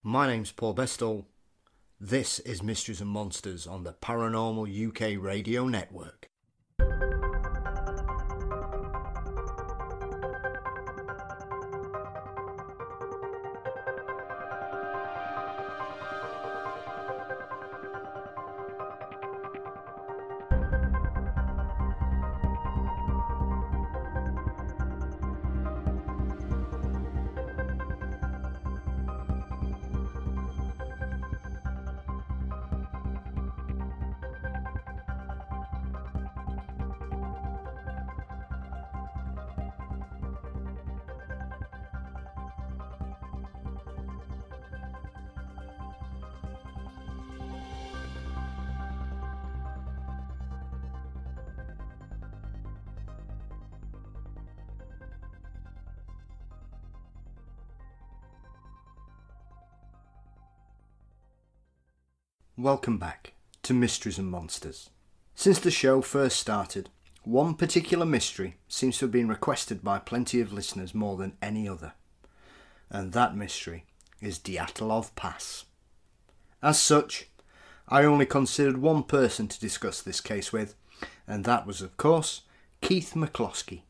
My name's Paul Bestall. This is Mysteries and Monsters on the Paranormal UK Radio Network. Welcome back to Mysteries and Monsters. Since the show first started, one particular mystery seems to have been requested by plenty of listeners more than any other. And that mystery is Dyatlov Pass. As such, I only considered one person to discuss this case with, and that was, of course, Keith McCloskey.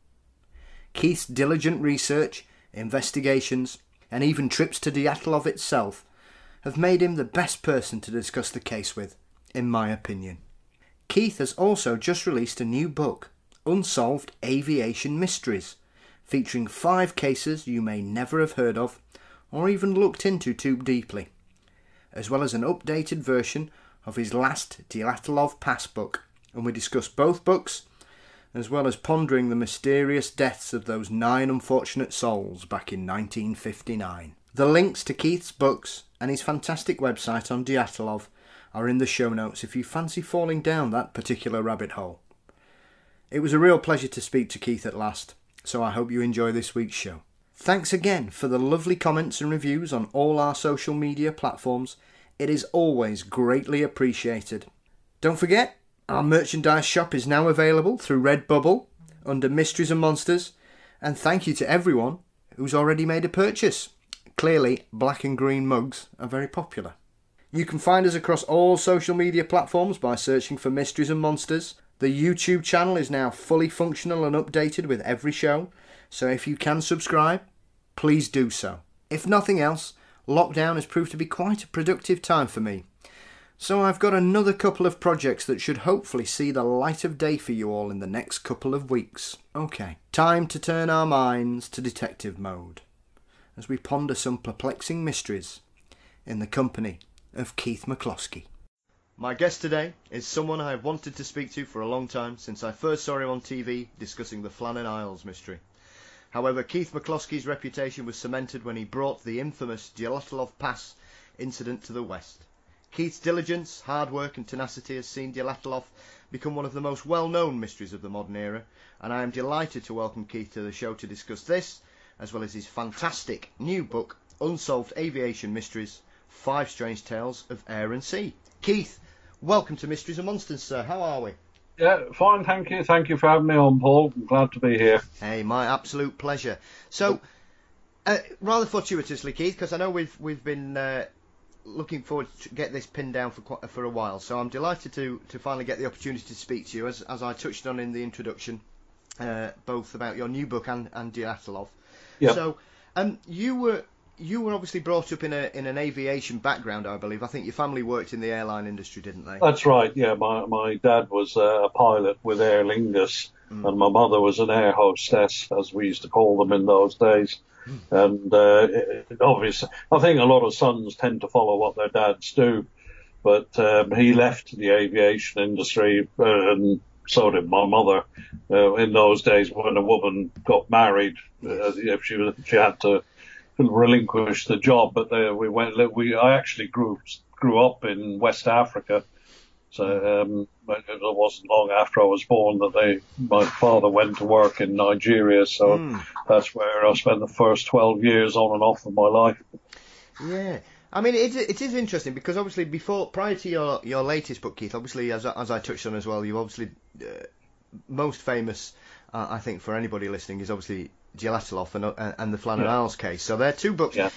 Keith's diligent research, investigations, and even trips to Dyatlov itself have made him the best person to discuss the case with, in my opinion. Keith has also just released a new book, Unsolved Aviation Mysteries, featuring 5 cases you may never have heard of or even looked into too deeply, as well as an updated version of his last Dyatlov Pass book, and we discuss both books, as well as pondering the mysterious deaths of those 9 unfortunate souls back in 1959. The links to Keith's books and his fantastic website on Dyatlov are in the show notes if you fancy falling down that particular rabbit hole. It was a real pleasure to speak to Keith at last, so I hope you enjoy this week's show. Thanks again for the lovely comments and reviews on all our social media platforms. It is always greatly appreciated. Don't forget, our merchandise shop is now available through Redbubble under Mysteries and Monsters, and thank you to everyone who's already made a purchase. Clearly, black and green mugs are very popular. You can find us across all social media platforms by searching for Mysteries and Monsters. The YouTube channel is now fully functional and updated with every show, so if you can subscribe, please do so. If nothing else, lockdown has proved to be quite a productive time for me. So I've got another couple of projects that should hopefully see the light of day for you all in the next couple of weeks. Okay, time to turn our minds to detective mode as we ponder some perplexing mysteries in the company of Keith McCloskey. My guest today is someone I have wanted to speak to for a long time, since I first saw him on TV discussing the Flannan Isles mystery. However, Keith McCloskey's reputation was cemented when he brought the infamous Dyatlov Pass incident to the West. Keith's diligence, hard work and tenacity has seen Dyatlov become one of the most well-known mysteries of the modern era, and I am delighted to welcome Keith to the show to discuss this, as well as his fantastic new book, Unsolved Aviation Mysteries, 5 Strange Tales of Air and Sea. Keith, welcome to Mysteries and Monsters, sir. How are we? Yeah, fine, thank you. Thank you for having me on, Paul. I'm glad to be here. Hey, my absolute pleasure. So, rather fortuitously, Keith, because I know we've been looking forward to get this pinned down for a while, so I'm delighted to finally get the opportunity to speak to you, as I touched on in the introduction, both about your new book and Dyatlov. Yep. So, you were obviously brought up in an aviation background, I believe. I think your family worked in the airline industry, didn't they? That's right, yeah. My dad was a pilot with Aer Lingus, and my mother was an air hostess, as we used to call them in those days. And obviously, I think a lot of sons tend to follow what their dads do, but he left the aviation industry, and so did my mother. In those days, when a woman got married, if she had to relinquish the job. But I actually grew up in West Africa, so it wasn't long after I was born that my father went to work in Nigeria. So that's where I spent the first 12 years on and off of my life. Yeah. I mean, it is interesting because obviously prior to your latest book, Keith, obviously as I touched on as well, you obviously most famous, I think for anybody listening, is obviously Dyatlov and the Flannan Isles case. So they're 2 books. Yeah.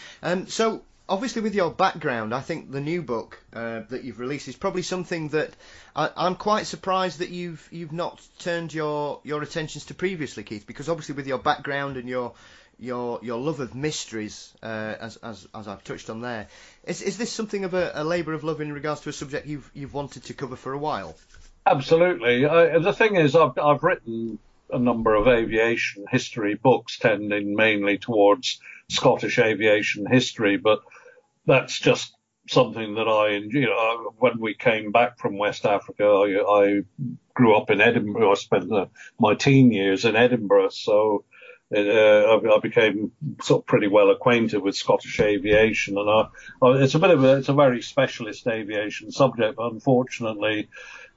So obviously with your background, I think the new book that you've released is probably something that I'm quite surprised that you've not turned your attentions to previously, Keith, because obviously with your background and your love of mysteries, as I've touched on there, is this something of a labour of love in regards to a subject you've wanted to cover for a while? Absolutely. The thing is, I've written a number of aviation history books, tending mainly towards Scottish aviation history, but that's just something that I enjoy. When we came back from West Africa, I grew up in Edinburgh. I spent my teen years in Edinburgh, so I became sort of pretty well acquainted with Scottish aviation, and it's a very specialist aviation subject, but unfortunately,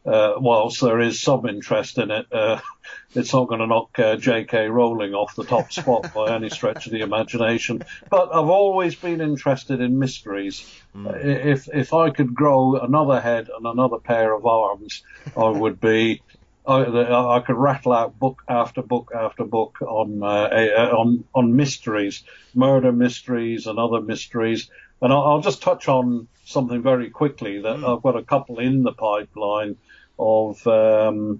whilst there is some interest in it, it's not going to knock J.K. Rowling off the top spot by any stretch of the imagination. But I've always been interested in mysteries. If I could grow another head and another pair of arms, I would be. I could rattle out book after book after book on mysteries, murder mysteries and other mysteries. And I'll just touch on something very quickly that I've got a couple in the pipeline of a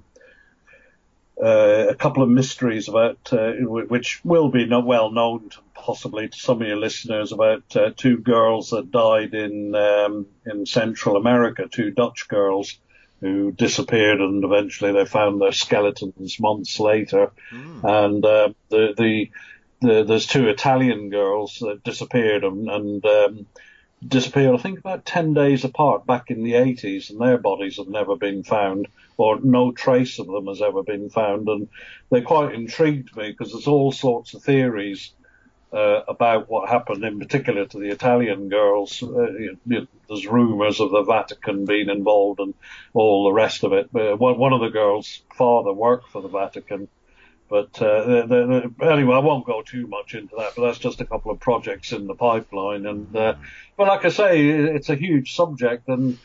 couple of mysteries about which will be well known possibly to some of your listeners, about two girls that died in Central America, two Dutch girls who disappeared, and eventually they found their skeletons months later. And there's two Italian girls that disappeared and disappeared, I think, about 10 days apart back in the 80s, and their bodies have never been found, or no trace of them has ever been found. And they quite intrigued me because there's all sorts of theories about what happened, in particular to the Italian girls. There's rumours of the Vatican being involved and all the rest of it. One of the girls' father worked for the Vatican. But anyway, I won't go too much into that, but that's just a couple of projects in the pipeline. And but like I say, it's a huge subject, and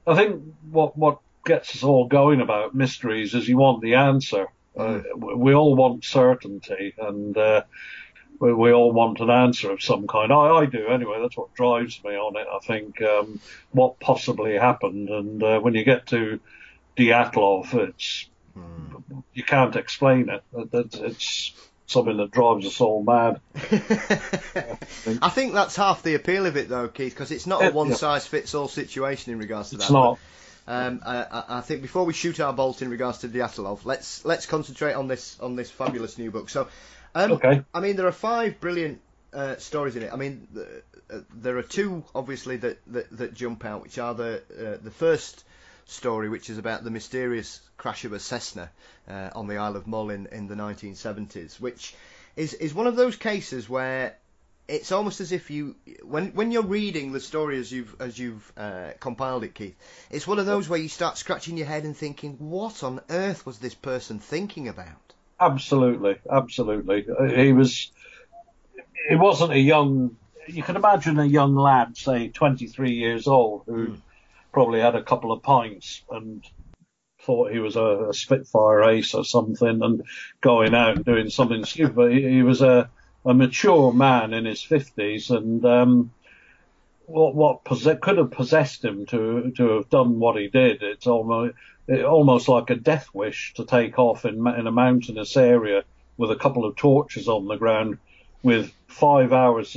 I think what gets us all going about mysteries is you want the answer. We all want certainty, and we all want an answer of some kind. I do anyway. That's what drives me on it. I think what possibly happened, and when you get to Dyatlov, it's you can't explain it. It's something that drives us all mad. I think that's half the appeal of it, though, Keith, because it's not a one-size-fits-all situation in regards to that. It's not. I think before we shoot our bolt in regards to Dyatlov, let's concentrate on this fabulous new book. So, okay. I mean, there are 5 brilliant stories in it. I mean, there are 2 obviously that jump out, which are the first story, which is about the mysterious crash of a Cessna on the Isle of Mull in the 1970s, which is one of those cases where it's almost as if when you're reading the story as you've compiled it, Keith, it's one of those where you start scratching your head and thinking, what on earth was this person thinking about? Absolutely. He wasn't a young. You can imagine a young lad, say 23 years old, who probably had a couple of pints and thought he was a Spitfire ace or something, and going out and doing something stupid. He was a mature man in his 50s, and what could have possessed him to have done what he did? It's almost like a death wish to take off in a mountainous area with a couple of torches on the ground, with 5 hours,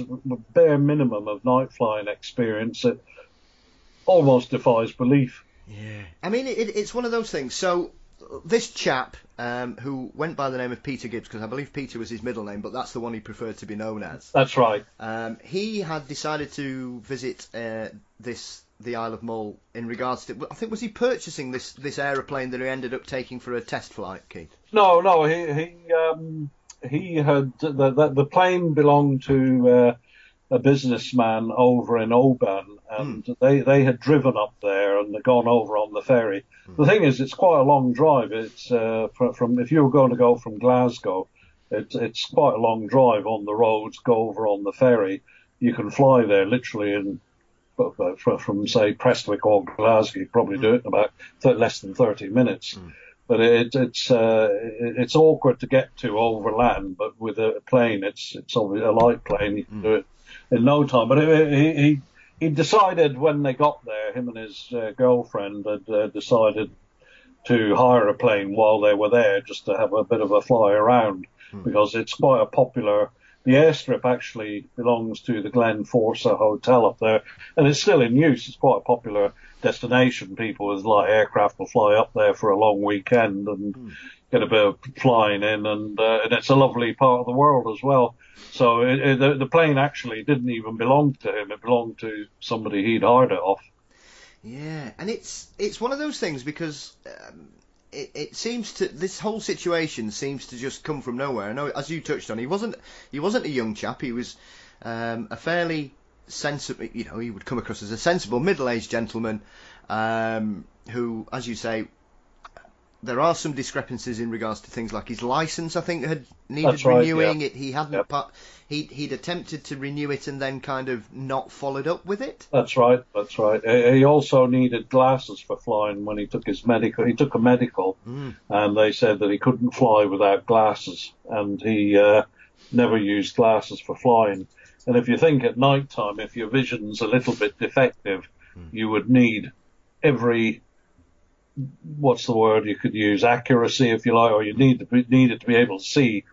bare minimum of night flying experience. It almost defies belief. Yeah, I mean, it's one of those things. So this chap, who went by the name of Peter Gibbs, because I believe Peter was his middle name, but that's the one he preferred to be known as. That's right. He had decided to visit the Isle of Mull in regards to, I think, was he purchasing this aeroplane that he ended up taking for a test flight, Keith? No, he had the plane belonged to a businessman over in Oban, and they had driven up there and gone over on the ferry. The thing is, it's quite a long drive. It's from if you were going to go from Glasgow, it's quite a long drive on the roads. Go over on the ferry. You can fly there literally in from say Prestwick or Glasgow. You probably do it in about less than 30 minutes. But it's awkward to get to overland. But with a plane, it's obviously a light plane. You can do it in no time. But he decided when they got there, him and his girlfriend had decided to hire a plane while they were there just to have a bit of a fly around, because it's quite a popular. The airstrip actually belongs to the Glen Forsa Hotel up there, and it's still in use. It's quite a popular destination. People with light aircraft will fly up there for a long weekend and get a bit of flying in, and it's a lovely part of the world as well. So the plane actually didn't even belong to him. It belonged to somebody he'd hired it off. Yeah, and it's one of those things because it seems to, this whole situation seems to just come from nowhere. I know, as you touched on, he wasn't a young chap. He was a fairly sensible, he would come across as a sensible middle-aged gentleman who, as you say, there are some discrepancies in regards to things like his license. I think had needed renewing. Yeah. He hadn't. He'd attempted to renew it and then kind of not followed up with it. That's right. He also needed glasses for flying when he took his medical. He took a medical, and they said that he couldn't fly without glasses, and he never used glasses for flying. And if you think at night time, if your vision's a little bit defective, you would need every, what's the word you could use, accuracy, if you like, or you needed to be able to see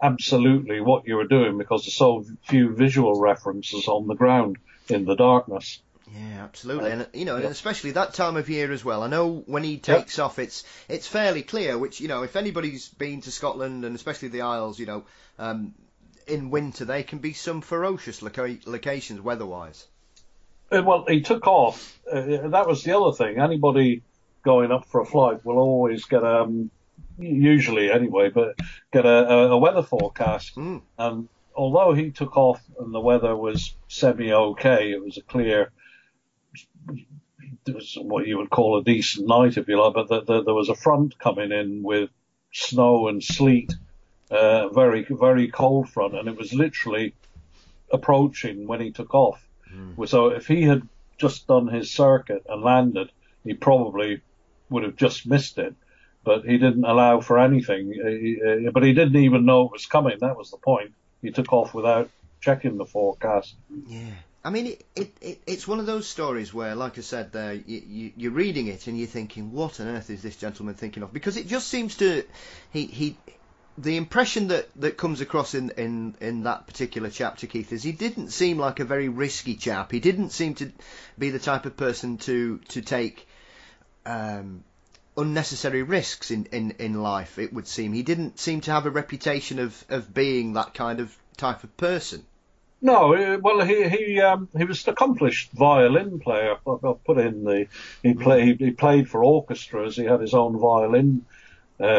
absolutely what you were doing because there's so few visual references on the ground in the darkness. Yeah, absolutely, and and especially that time of year as well. I know when he takes off, it's fairly clear. Which if anybody's been to Scotland and especially the Isles, in winter they can be some ferocious locations weather-wise. Well, he took off. That was the other thing. Anybody going up for a flight will always get usually anyway, but get a weather forecast. And although he took off and the weather was semi-okay, it was a clear, it was what you would call a decent night, if you like, but there was a front coming in with snow and sleet, very, very cold front, and it was literally approaching when he took off. So if he had just done his circuit and landed, he probably would have just missed it. But he didn't allow for anything. But he didn't even know it was coming. That was the point. He took off without checking the forecast. Yeah. I mean, it's one of those stories where, like I said there, you're reading it and you're thinking, what on earth is this gentleman thinking of? Because it just seems to... The impression that comes across in that particular chapter, Keith, is he didn't seem like a very risky chap. He didn't seem to be the type of person to take unnecessary risks in life, it would seem. He didn't seem to have a reputation of being that kind of type of person. No, well, he was an accomplished violin player. I'll put in he played for orchestras. He had his own violin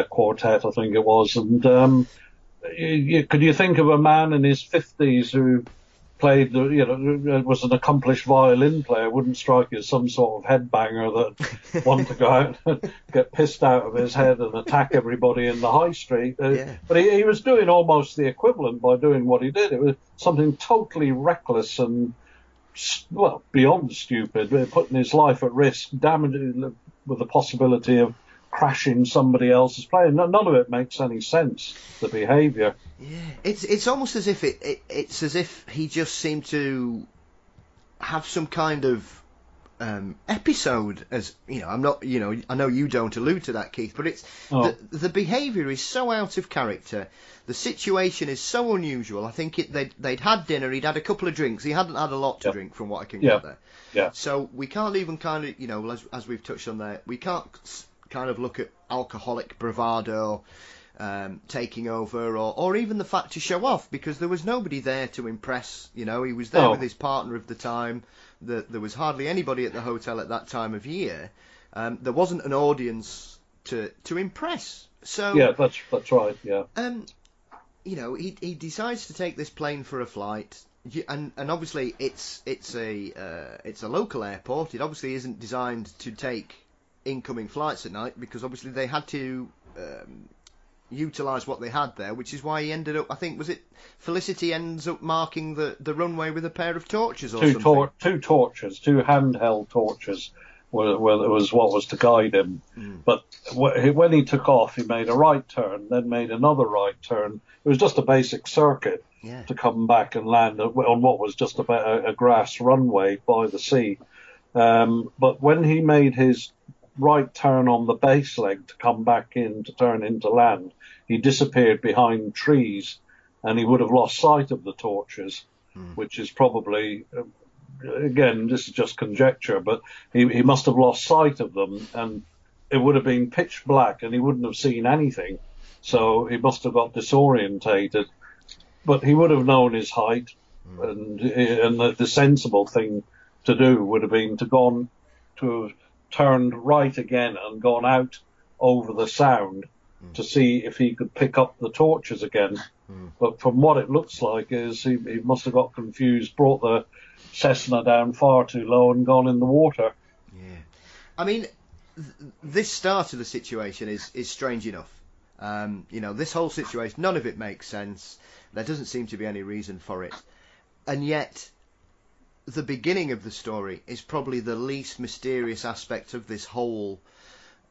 quartet, I think it was. And could you think of a man in his 50s who played, was an accomplished violin player? Wouldn't strike you as some sort of headbanger that wanted to go out and get pissed out of his head and attack everybody in the high street. But he was doing almost the equivalent by doing what he did. It was something totally reckless and, well, beyond stupid, putting his life at risk, damaging with the possibility of crashing somebody else's plane. None of it makes any sense, the behaviour. Yeah, it's almost as if it's as if he just seemed to have some kind of episode. As I'm not, I know you don't allude to that, Keith, but it's the behaviour is so out of character. The situation is so unusual. I think they'd had dinner. He'd had a couple of drinks. He hadn't had a lot to drink, from what I can gather. Yeah. So we can't even kind of, as we've touched on there, we can't kind of look at alcoholic bravado taking over, or even the fact to show off, because there was nobody there to impress. He was there with his partner of the time. There was hardly anybody at the hotel at that time of year. There wasn't an audience to impress. So yeah, that's right. Yeah. He decides to take this plane for a flight. And obviously it's a local airport. It obviously isn't designed to take incoming flights at night, because obviously they had to utilise what they had there, which is why he ended up, I think, was it Felicity ends up marking the runway with a pair of torches or something? Two torches, two handheld torches, was what was to guide him. But when he took off, he made a right turn, then made another right turn. It was just a basic circuit to come back and land on what was just about a grass runway by the sea. But when he made his right turn on the base leg to come back in to turn into land, he disappeared behind trees, and he would have lost sight of the torches, which is probably, again, this is just conjecture, but he must have lost sight of them, and it would have been pitch black, and he wouldn't have seen anything. So he must have got disorientated. But he would have known his height, and the sensible thing to do would have been to have turned right again and gone out over the sound to see if he could pick up the torches again. But from what it looks like is he must have got confused, brought the Cessna down far too low and gone in the water. Yeah. I mean, this start of the situation is strange enough. This whole situation, none of it makes sense. There doesn't seem to be any reason for it. And yet, the beginning of the story is probably the least mysterious aspect of this whole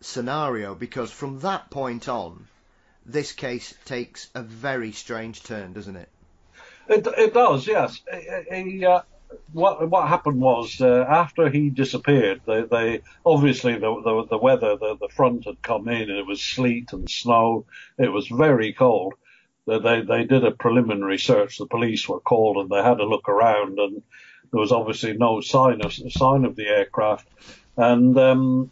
scenario, because from that point on, this case takes a very strange turn, doesn't it? It does, yes. What happened was after he disappeared, they obviously the weather, the front had come in, and it was sleet and snow. It was very cold. They did a preliminary search. The police were called, and they had a look around, and there was obviously no sign of the aircraft. And the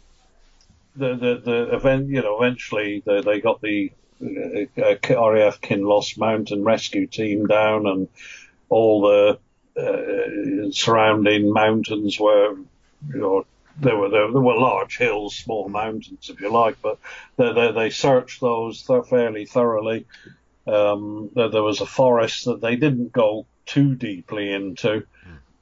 event, eventually they got the RAF Kinloss Mountain Rescue Team down, and all the surrounding mountains were, there were large hills, small mountains, if you like, but they searched those fairly thoroughly. There was a forest that they didn't go too deeply into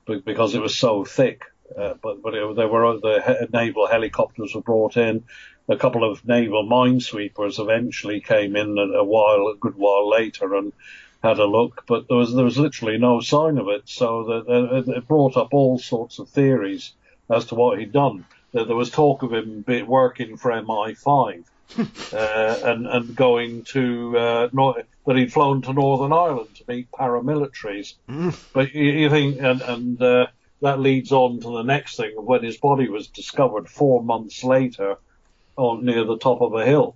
because it was so thick. The naval helicopters were brought in. A couple of naval minesweepers eventually came in a good while later and had a look, but there was literally no sign of it. So it brought up all sorts of theories as to what he'd done. There was talk of him working for MI5 and going to that he'd flown to Northern Ireland to meet paramilitaries. But you think, and that leads on to the next thing, when his body was discovered 4 months later near the top of a hill,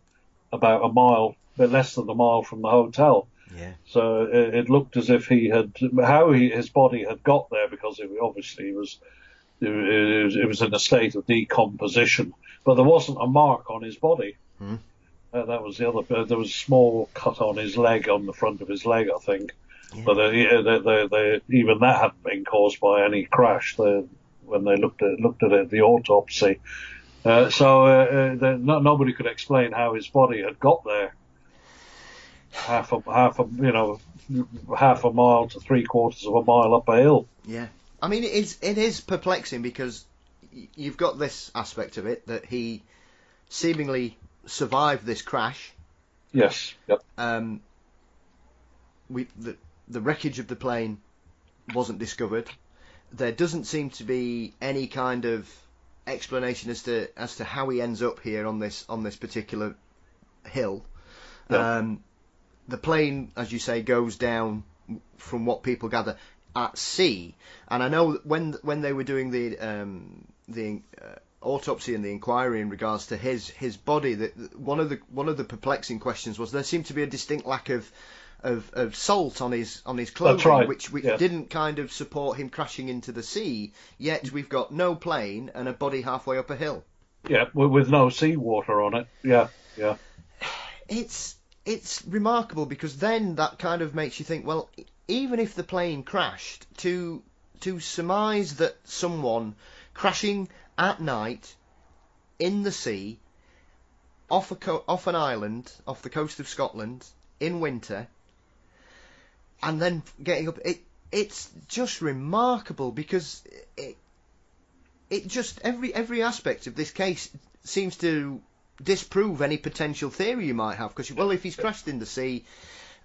about a bit less than a mile from the hotel. Yeah. So it looked as if his body had got there, because it was in a state of decomposition, but there wasn't a mark on his body. That was the other. There was a small cut on his leg, on the front of his leg, I think. Yeah. But even that hadn't been caused by any crash. When they looked at it, the autopsy. Nobody could explain how his body had got there. Half a mile to 3/4 of a mile up a hill. Yeah, I mean it is perplexing, because you've got this aspect of it that he seemingly survived this crash. Yes. Yep. The wreckage of the plane wasn't discovered. There doesn't seem to be any kind of explanation as to how he ends up here on this particular hill. Yep. The plane, as you say, goes down, from what people gather, at sea. And I know when they were doing the autopsy and the inquiry in regards to his body, that one of the perplexing questions was there seemed to be a distinct lack of salt on his clothing. That's right. which yeah. didn't kind of support him crashing into the sea. Yet we've got no plane and a body halfway up a hill. Yeah, with no seawater on it. Yeah. It's remarkable, because then that kind of makes you think, well, even if the plane crashed, to surmise that someone crashing at night in the sea off an island off the coast of Scotland in winter, and then getting up, it's just remarkable, because it just every aspect of this case seems to disprove any potential theory you might have. Because, well, if he's crashed in the sea,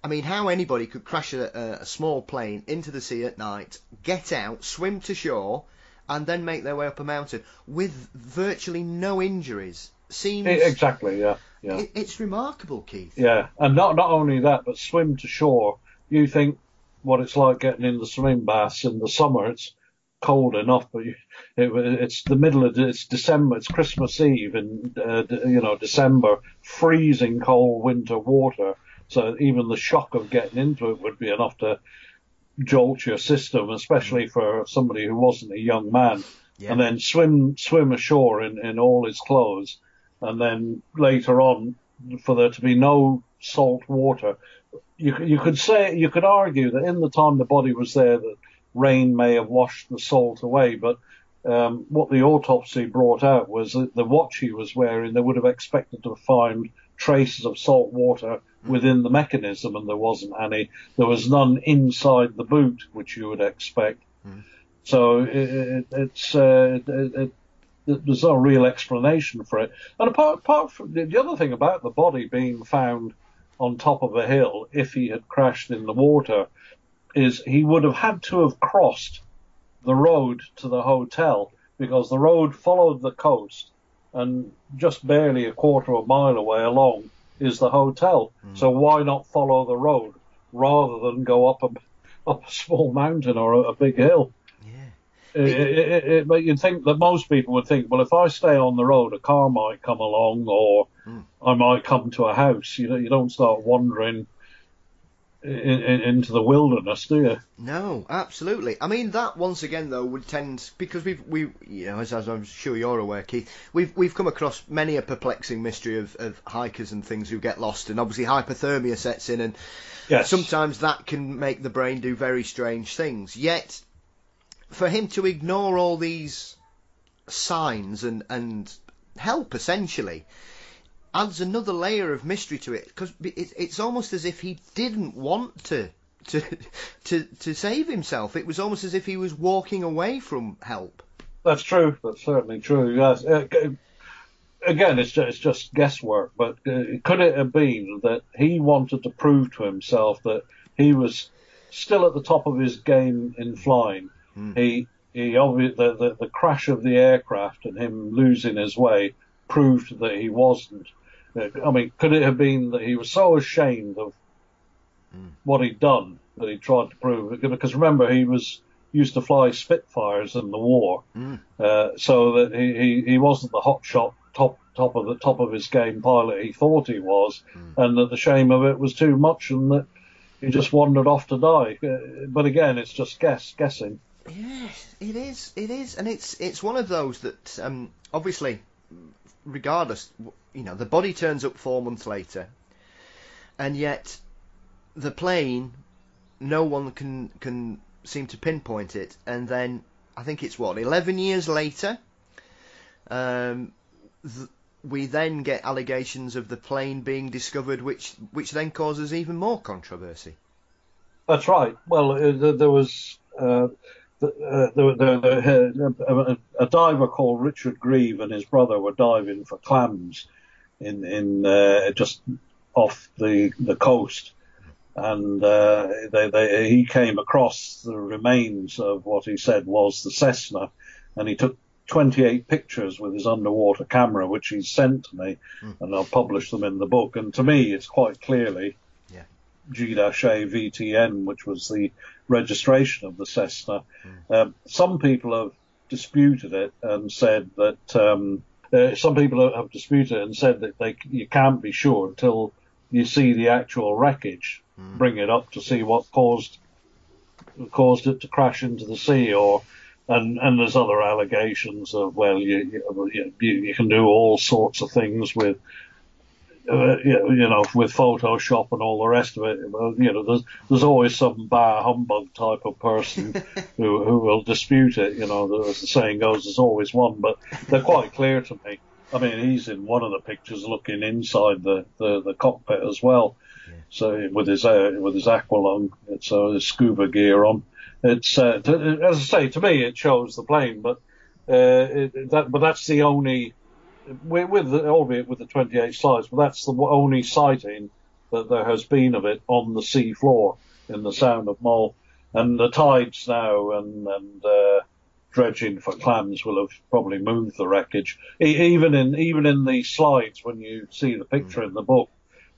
I mean, how anybody could crash a small plane into the sea at night, get out, swim to shore, and then make their way up a mountain with virtually no injuries seems... Exactly, yeah. It's remarkable, Keith. Yeah, and not only that, but swim to shore. You think what it's like getting in the swimming baths in the summer. It's cold enough, but it's the middle of it's December. It's Christmas Eve in December, freezing cold winter water. So even the shock of getting into it would be enough to jolt your system, especially for somebody who wasn't a young man. Yeah. And then swim ashore in all his clothes, and then later on, for there to be no salt water, you could argue that in the time the body was there, that rain may have washed the salt away, but what the autopsy brought out was that the watch he was wearing, they would have expected to find traces of salt water within the mechanism, and there wasn't any. There was none inside the boot, which you would expect. So there's no real explanation for it. And apart from the other thing about the body being found on top of a hill, if he had crashed in the water, is he would have had to have crossed the road to the hotel, because the road followed the coast, and just barely a quarter of a mile away along is the hotel. So why not follow the road rather than go up a small mountain or a big hill? You'd think that most people would think, well, if I stay on the road, a car might come along, or I might come to a house. You don't start wandering into the wilderness, do you? No, absolutely. I mean, that once again though would tend, because we as I'm sure you're aware, Keith, we've come across many a perplexing mystery of hikers and things who get lost, and obviously hypothermia sets in, and sometimes that can make the brain do very strange things. Yet, for him to ignore all these signs and help essentially adds another layer of mystery to it, because it's almost as if he didn't want to save himself. It was almost as if he was walking away from help. That's true. That's certainly true. Yes. Again, it's just guesswork. But could it have been that he wanted to prove to himself that he was still at the top of his game in flying? He obviously the crash of the aircraft and him losing his way proved that he wasn't. I mean, could it have been that he was so ashamed of what he'd done that he tried to prove it? Because remember, he used to fly Spitfires in the war, so that he wasn't the hotshot top of his game pilot he thought he was, and that the shame of it was too much, and that he just wandered off to die. But again, it's just guessing. Yes, it is, and it's one of those that obviously, regardless, the body turns up 4 months later, and yet the plane, no one can seem to pinpoint it, and then I think it's 11 years later, we then get allegations of the plane being discovered, which then causes even more controversy. That's right. Well, there was a diver called Richard Grieve and his brother were diving for clams in just off the coast, and he came across the remains of what he said was the Cessna, and he took 28 pictures with his underwater camera, which he sent to me, and I'll publish them in the book. And to me, it's quite clearly G-A VTN, which was the registration of the Cessna. Some people have disputed it and said that you can't be sure until you see the actual wreckage, bring it up to see what caused it to crash into the sea, and there's other allegations of, well, you can do all sorts of things with with Photoshop and all the rest of it. There's always some bar humbug type of person who will dispute it. As the saying goes, there's always one. But they're quite clear to me. I mean, he's in one of the pictures looking inside the cockpit as well. So with his aqualung, so his scuba gear on. It's as I say, to me, it shows the plane, but that's the only. Albeit with the 28 slides, but that's the only sighting that there has been of it on the sea floor in the Sound of Mull. And the tides now and dredging for clams will have probably moved the wreckage. Even in the slides, when you see the picture in the book,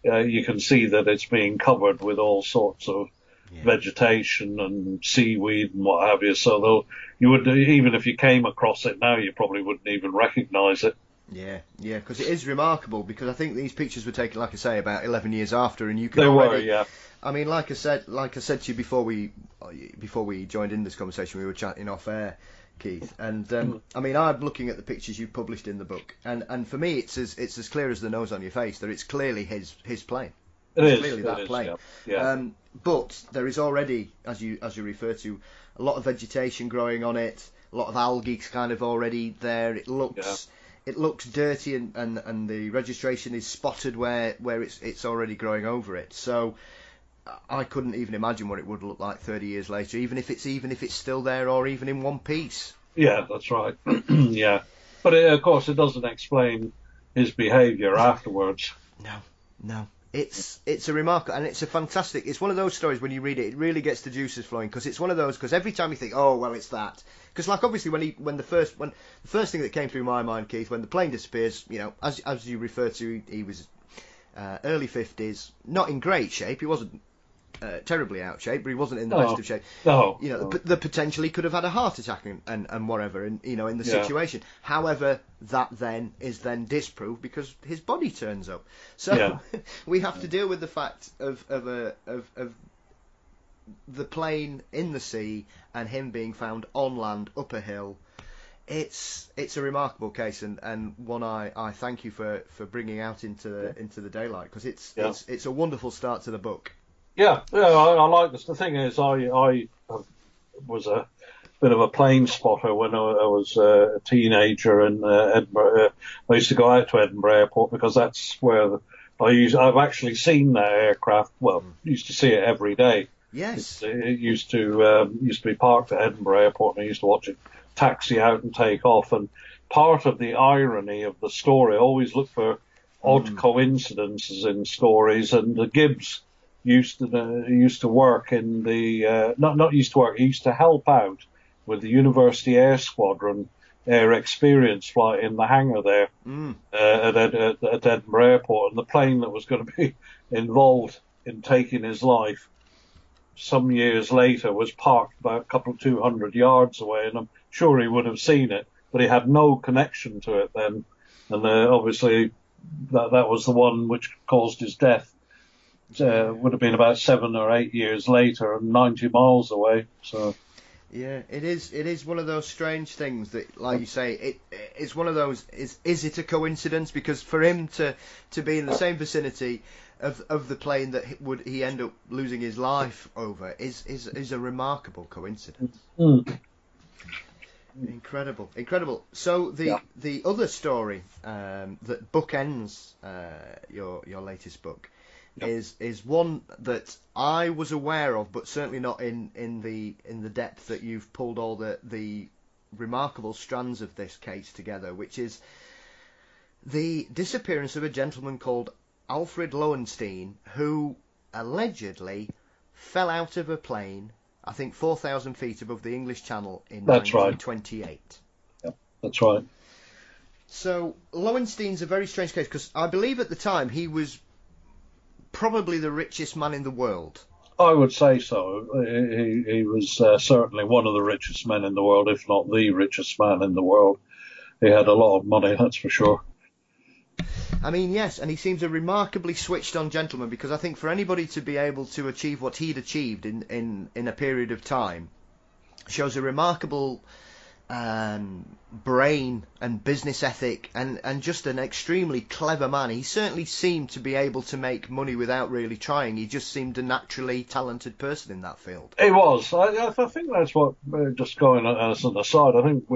you can see that it's being covered with all sorts of vegetation and seaweed and what have you. So you would, even if you came across it now, you probably wouldn't even recognise it. Yeah, because it is remarkable, because I think these pictures were taken, like I say, about 11 years after, and you can I mean, like I said to you before we joined in this conversation, we were chatting off air, Keith, and I mean, I'm looking at the pictures you published in the book, and for me, it's as clear as the nose on your face that it's clearly his plane. It's clearly that plane. Yeah. But there is already, as you refer to, a lot of vegetation growing on it, a lot of algae kind of already there. It looks dirty, and the registration is spotted where it's already growing over it. So I couldn't even imagine what it would look like 30 years later, even if it's still there, or even in one piece. Yeah, that's right. Yeah, but of course it doesn't explain his behaviour afterwards. No. It's a remarkable, and it's a fantastic. It's one of those stories, when you read it, it really gets the juices flowing, because it's one of those. Because every time you think, oh well, it's that. Because like obviously when the first thing that came through my mind, Keith, when the plane disappears, you know, as you refer to, he was early 50s, not in great shape. He wasn't terribly out of shape, but he wasn't in the best of shape. No. You know, the potential he could have had a heart attack and whatever, and you know, in the situation. However, that then is disproved because his body turns up. So we have to deal with the fact of the plane in the sea and him being found on land up a hill. It's a remarkable case, and one I thank you for bringing out into the daylight, because it's a wonderful start to the book. Yeah, I like this. The thing is, I was a bit of a plane spotter when I was a teenager in Edinburgh. I used to go out to Edinburgh Airport because that's where I've actually seen that aircraft. Well, used to see it every day. Yes. It used to be parked at Edinburgh Airport, and I used to watch it taxi out and take off. And part of the irony of the story, I always look for odd coincidences in stories, and the Gibbs used to work in the not used to work. He used to help out with the University Air Squadron Air Experience flight in the hangar there at Edinburgh Airport, and the plane that was going to be involved in taking his life some years later was parked about a couple of 200 yards away, and I'm sure he would have seen it, but he had no connection to it then, and obviously that was the one which caused his death. Would have been about 7 or 8 years later and 90 miles away. So yeah, it is one of those strange things that, like you say, it's one of those. Is it a coincidence? Because for him to be in the same vicinity of the plane that he end up losing his life over is a remarkable coincidence. Incredible. So the other story that bookends your latest book is one that I was aware of, but certainly not in the depth that you've pulled all the remarkable strands of this case together, which is the disappearance of a gentleman called Alfred Lowenstein, who allegedly fell out of a plane, I think 4,000 feet above the English Channel in 1928. Right. Yeah, that's right. So Lowenstein's a very strange case, because I believe at the time he was probably the richest man in the world. I would say so. He was certainly one of the richest men in the world, if not the richest man in the world. He had a lot of money, that's for sure. I mean, yes, and he seems a remarkably switched-on gentleman, because I think for anybody to be able to achieve what he'd achieved in a period of time shows a remarkable brain and business ethic, and just an extremely clever man. He certainly seemed to be able to make money without really trying. He just seemed a naturally talented person in that field. He was. I think that's what, just going as an aside, I think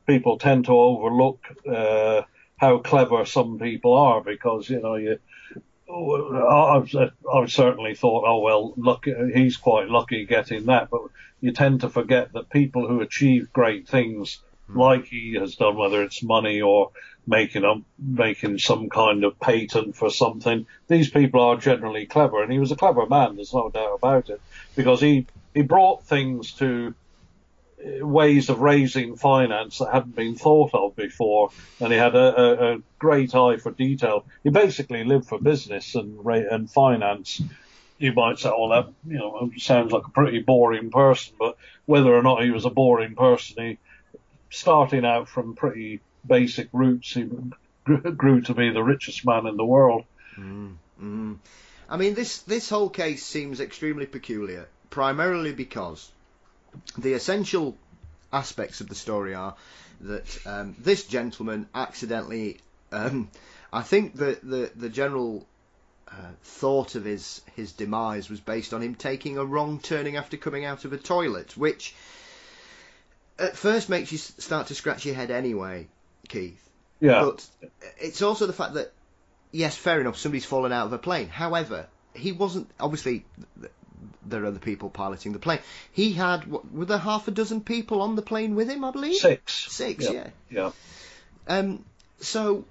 people tend to overlook how clever some people are, because, you know, I've certainly thought, oh, well, look, he's quite lucky getting that, but you tend to forget that people who achieve great things, like he has done, whether it's money or making some kind of patent for something, these people are generally clever, and he was a clever man, there's no doubt about it, because he brought things to ways of raising finance that hadn't been thought of before, and he had a great eye for detail. He basically lived for business and finance. You might say, "Oh, that sounds like a pretty boring person," but whether or not he was a boring person, he, starting out from pretty basic roots, he grew to be the richest man in the world. I mean, this whole case seems extremely peculiar, primarily because the essential aspects of the story are that this gentleman accidentally, I think that the general thought of his demise was based on him taking a wrong turning after coming out of a toilet, which at first makes you start to scratch your head anyway, Keith. Yeah. But it's also the fact that, yes, fair enough, somebody's fallen out of a plane. However, he wasn't, obviously, there are other people piloting the plane. He had, were there half a dozen people on the plane with him, I believe? Six, yeah. So,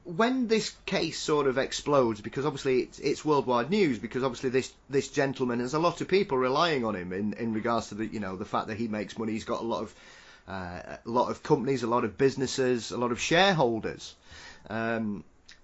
when this case sort of explodes, because obviously it's worldwide news, because obviously this gentleman has a lot of people relying on him in regards to the fact that he makes money. He's got a lot of companies, a lot of businesses, a lot of shareholders.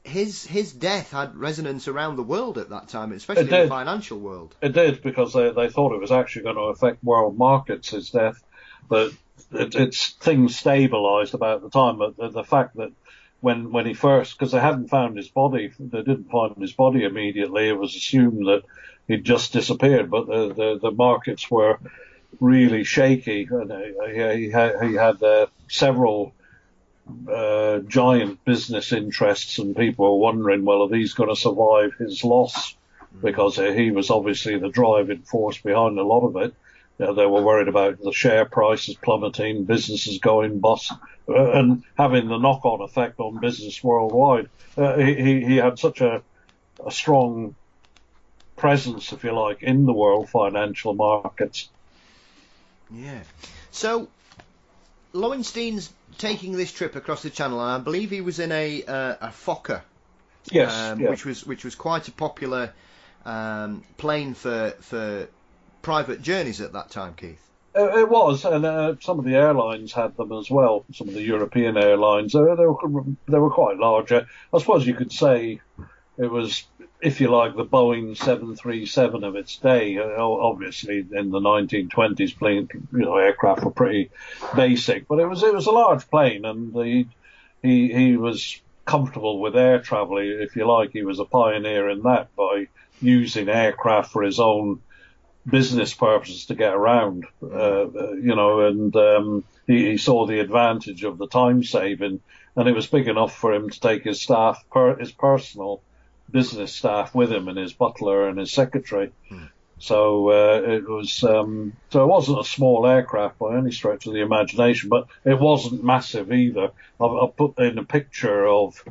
His death had resonance around the world at that time, especially in the financial world. It did, because they thought it was actually going to affect world markets, his death, but things stabilised about the time. But the fact that when he first, because they hadn't found his body, they didn't find his body immediately. It was assumed that he'd just disappeared, but the markets were really shaky, and he had several giant business interests, and people were wondering, well, are these going to survive his loss? Because he was obviously the driving force behind a lot of it. They were worried about the share prices plummeting, businesses going bust, and having the knock-on effect on business worldwide. He had such a strong presence, if you like, in the world financial markets. Yeah. So, Lowenstein's taking this trip across the Channel, and I believe he was in a Fokker. Yes, which was quite a popular plane for private journeys at that time, Keith. It was, and some of the airlines had them as well. Some of the European airlines, they were quite large. I suppose you could say it was, if you like, the Boeing 737 of its day. Obviously, in the 1920s, aircraft were pretty basic, but it was a large plane, and he was comfortable with air travel. If you like, he was a pioneer in that by using aircraft for his own business purposes to get around, and he saw the advantage of the time saving, and it was big enough for him to take his staff, his personal business staff with him, and his butler and his secretary. So it wasn't a small aircraft by any stretch of the imagination, but it wasn't massive either. I've put in a picture of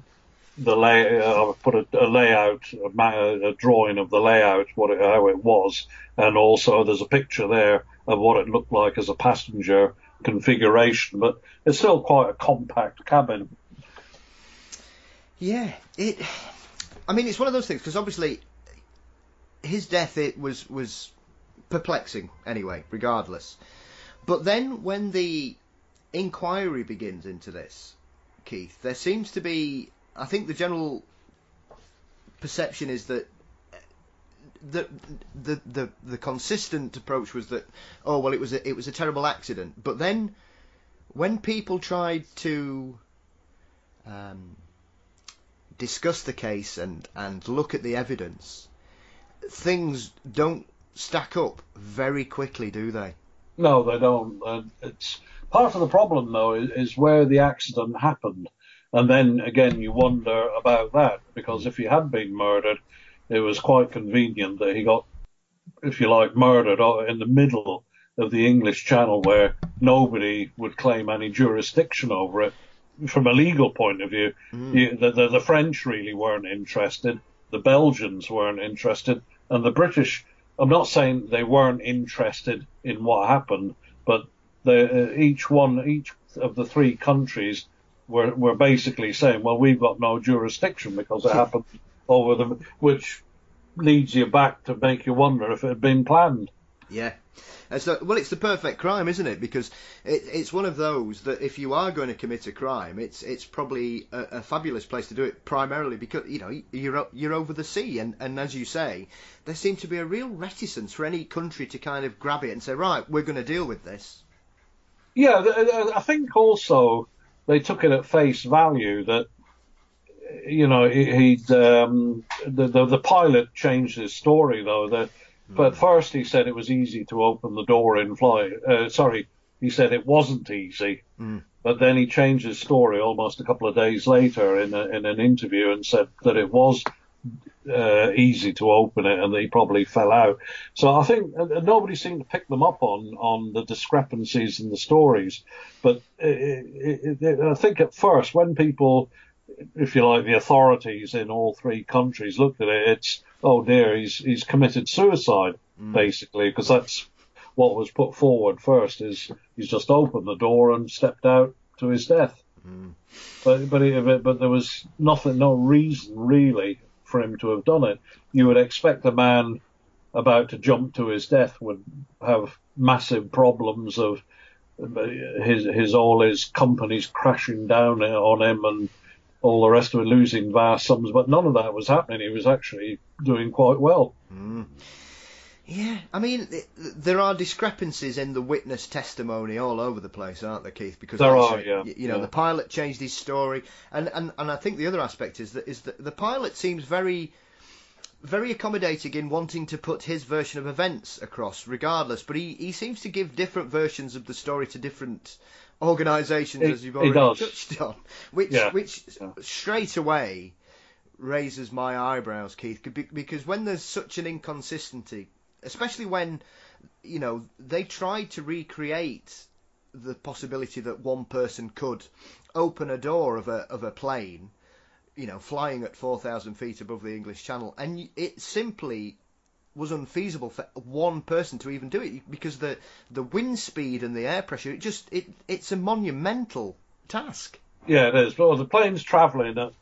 the I've put a layout, a drawing of the layout, how it was, and also there's a picture there of what it looked like as a passenger configuration, but it's still quite a compact cabin. Yeah, it's one of those things, because obviously his death, it was perplexing anyway, regardless. But then when the inquiry begins into this, Keith, there seems to be, I think the general perception is that the consistent approach was that, oh well, it was a terrible accident. But then when people tried to discuss the case and look at the evidence, things don't stack up very quickly, do they? No, they don't. It's part of the problem, though, is where the accident happened. And then, again, you wonder about that, because if he had been murdered, it was quite convenient that he got, if you like, murdered in the middle of the English Channel, where nobody would claim any jurisdiction over it. From a legal point of view, the French really weren't interested, the Belgians weren't interested, and the British, I'm not saying they weren't interested in what happened, but each of the three countries were basically saying, well, we've got no jurisdiction because it happened over them, which leads you back to make you wonder if it had been planned. Yeah. Well, it's the perfect crime, isn't it? Because it's one of those that if you are going to commit a crime, it's probably a fabulous place to do it. Primarily because you're over the sea, and as you say, there seemed to be a real reticence for any country to kind of grab it and say, right, we're going to deal with this. Yeah, I think also they took it at face value that the pilot changed his story though. But first he said it was easy to open the door in flight. He said it wasn't easy. But then he changed his story almost a couple of days later in an interview and said that it was easy to open it and that he probably fell out. So I think nobody seemed to pick them up on the discrepancies in the stories. But I think at first when people, if you like, the authorities in all three countries looked at it, it's, oh dear, he's committed suicide, basically, because that's what was put forward first, is he's just opened the door and stepped out to his death. But there was no reason really for him to have done it. You would expect a man about to jump to his death would have massive problems of all his companies crashing down on him and all the rest of it, losing vast sums, but none of that was happening. He was actually doing quite well. Yeah, I mean, there are discrepancies in the witness testimony all over the place, aren't there, Keith? Because the pilot changed his story, and I think the other aspect is that the pilot seems very, very accommodating in wanting to put his version of events across, regardless. But he seems to give different versions of the story to different organisations, as you've already touched on, which straight away raises my eyebrows, Keith, because when there's such an inconsistency, especially when they tried to recreate the possibility that one person could open a door of a plane, flying at 4,000 feet above the English Channel, and it simply was unfeasible for one person to even do it because the wind speed and the air pressure, it's a monumental task. Yeah, it is. Well, the plane's travelling at,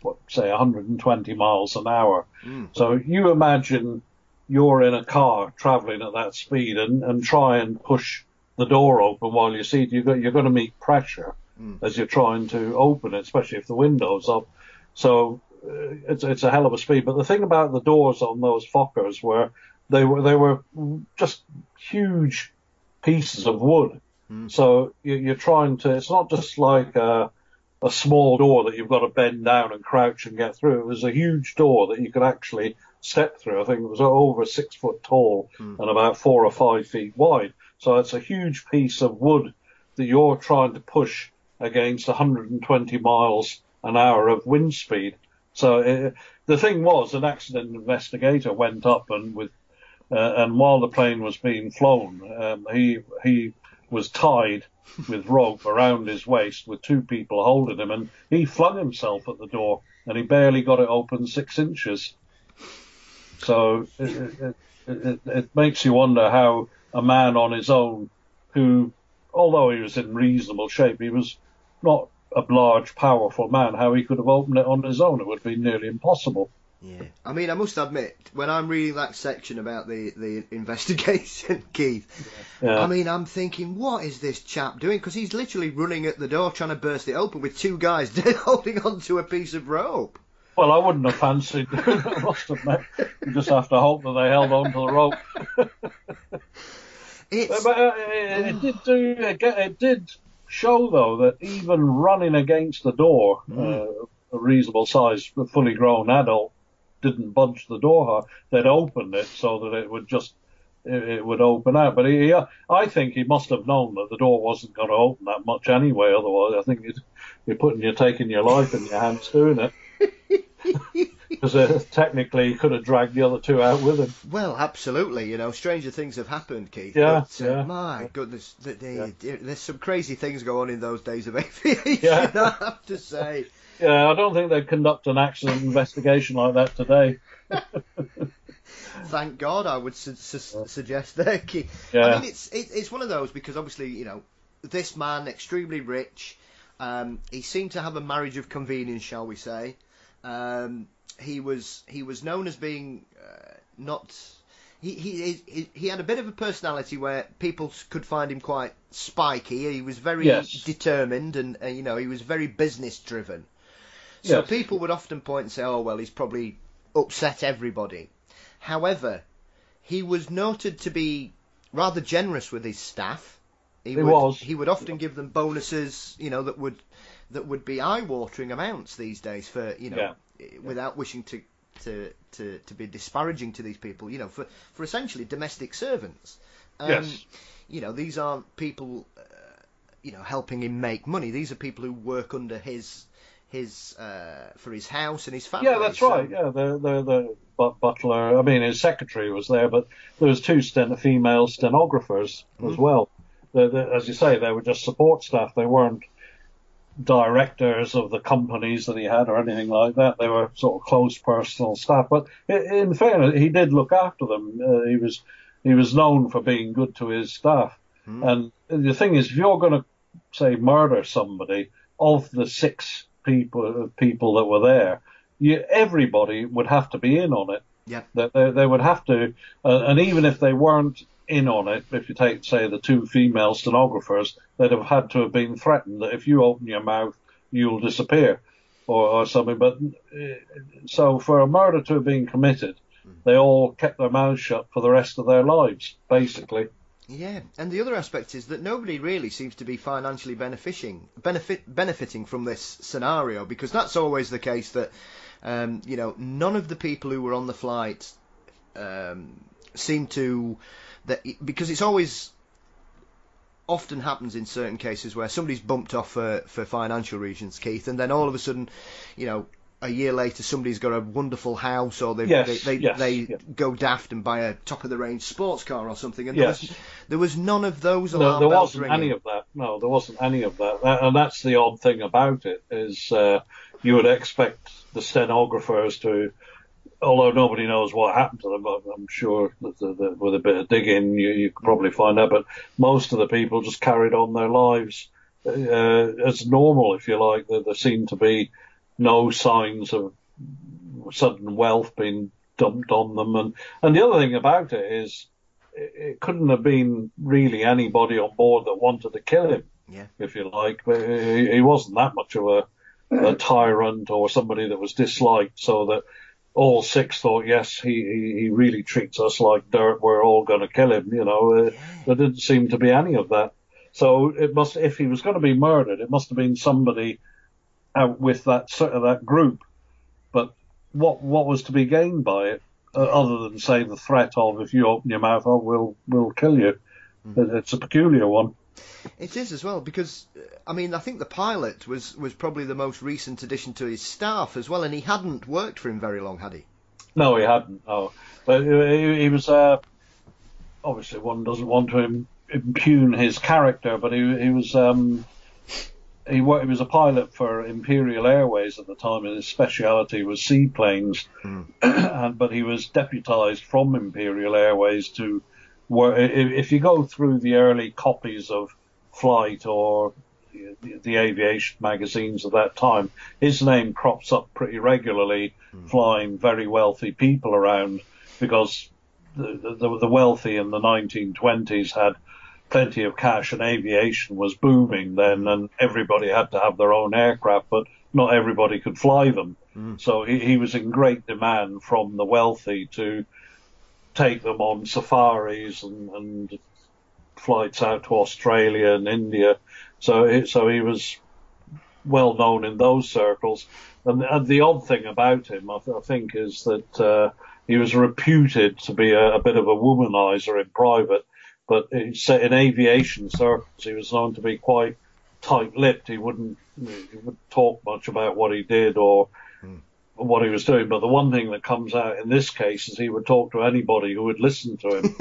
120 miles an hour. So you imagine you're in a car travelling at that speed and try and push the door open while you're seated. You're going to meet pressure as you're trying to open it, especially if the window's up. So it's a hell of a speed. But the thing about the doors on those Fokkers were they were just huge pieces of wood. So you're trying to. It's not just like a small door that you've got to bend down and crouch and get through. It was a huge door that you could actually step through. I think it was over 6 foot tall and about 4 or 5 feet wide. So it's a huge piece of wood that you're trying to push against 120 miles an hour of wind speed. So the thing was, an accident investigator went up and while the plane was being flown, he was tied with rope around his waist with two people holding him, and he flung himself at the door, and he barely got it open 6 inches. So it makes you wonder how a man on his own, who, although he was in reasonable shape, he was not a large, powerful man, how he could have opened it on his own. It would be nearly impossible. Yeah, I mean, I must admit, when I'm reading that section about the investigation, Keith, I mean, I'm thinking, what is this chap doing? Because he's literally running at the door trying to burst it open with two guys holding onto a piece of rope. Well, I wouldn't have fancied doing it, I must admit. You just have to hope that they held on to the rope. It did show, though, that even running against the door, a reasonable size, fully grown adult, didn't budge the door hard. They'd opened it so that it would open out. But I think he must have known that the door wasn't going to open that much anyway. Otherwise, I think you're taking your life in your hands doing it. Because technically he could have dragged the other two out with him. Well, absolutely. Stranger things have happened, Keith. Yeah, but, my goodness, there's some crazy things go on in those days of aviation, I have to say. Yeah, I don't think they'd conduct an accident investigation like that today. Thank God, I would suggest there, Keith. Yeah. I mean, it's one of those because obviously, this man, extremely rich, he seemed to have a marriage of convenience, shall we say. He was known as being he had a bit of a personality where people could find him quite spiky. He was very determined, and he was very business driven. So people would often point and say, "Oh well, he's probably upset everybody." However, he was noted to be rather generous with his staff. He would often give them bonuses, that would be eye-watering amounts these days for without wishing to be disparaging to these people, for essentially domestic servants. These aren't people, helping him make money. These are people who work under his for his house and his family. Yeah, that's right. Yeah, the butler. I mean, his secretary was there, but there was two female stenographers as well. As you say, they were just support staff. They weren't directors of the companies that he had or anything like that. They were sort of close personal staff. But in fairness, he did look after them. He was known for being good to his staff. And the thing is, if you're going to say murder somebody, of the 6 people that were there, everybody would have to be in on it. Yeah, they would have to, and even if they weren't in on it, if you take, say, the 2 female stenographers, they'd have had to have been threatened that if you open your mouth, you'll disappear, or something. But so for a murder to have been committed, they all kept their mouths shut for the rest of their lives, basically. Yeah, and the other aspect is that nobody really seems to be financially benefiting from this scenario, because that's always the case that, none of the people who were on the flight seem to... because it's always often happens in certain cases where somebody's bumped off for financial reasons, Keith, and then all of a sudden, a year later somebody's got a wonderful house, or they go daft and buy a top of the range sports car or something, and there was none of those alarm bells ringing. There wasn't any of that. No, there wasn't any of that. And that's the odd thing about it, is you would expect the stenographers to, although nobody knows what happened to them, I'm sure that with a bit of digging you could probably find out, but most of the people just carried on their lives as normal, if you like. There seemed to be no signs of sudden wealth being dumped on them. And the other thing about it is it couldn't have been really anybody on board that wanted to kill him, if you like. But he wasn't that much of a tyrant or somebody that was disliked, so that all 6 thought, yes, he really treats us like dirt, we're all going to kill him, There didn't seem to be any of that. So if he was going to be murdered, it must have been somebody out with that group. But what was to be gained by it, other than, say, the threat of, if you open your mouth, we'll kill you? It's a peculiar one. It is as well, because I think the pilot was probably the most recent addition to his staff as well, and he hadn't worked for him very long, had he? No, he hadn't. No, but he was obviously, one doesn't want to impugn his character, but he was he was a pilot for Imperial Airways at the time, and his speciality was seaplanes. But he was deputised from Imperial Airways to work. If you go through the early copies of Flight or the aviation magazines of that time, his name crops up pretty regularly, flying very wealthy people around, because the wealthy in the 1920s had plenty of cash, and aviation was booming then, and everybody had to have their own aircraft, but not everybody could fly them. So he was in great demand from the wealthy to take them on safaris and flights out to Australia and India. So he was well known in those circles. And the odd thing about him, I think, is that he was reputed to be a bit of a womanizer in private. But in aviation circles, he was known to be quite tight-lipped. He wouldn't talk much about what he did or what he was doing. But the one thing that comes out in this case is he would talk to anybody who would listen to him.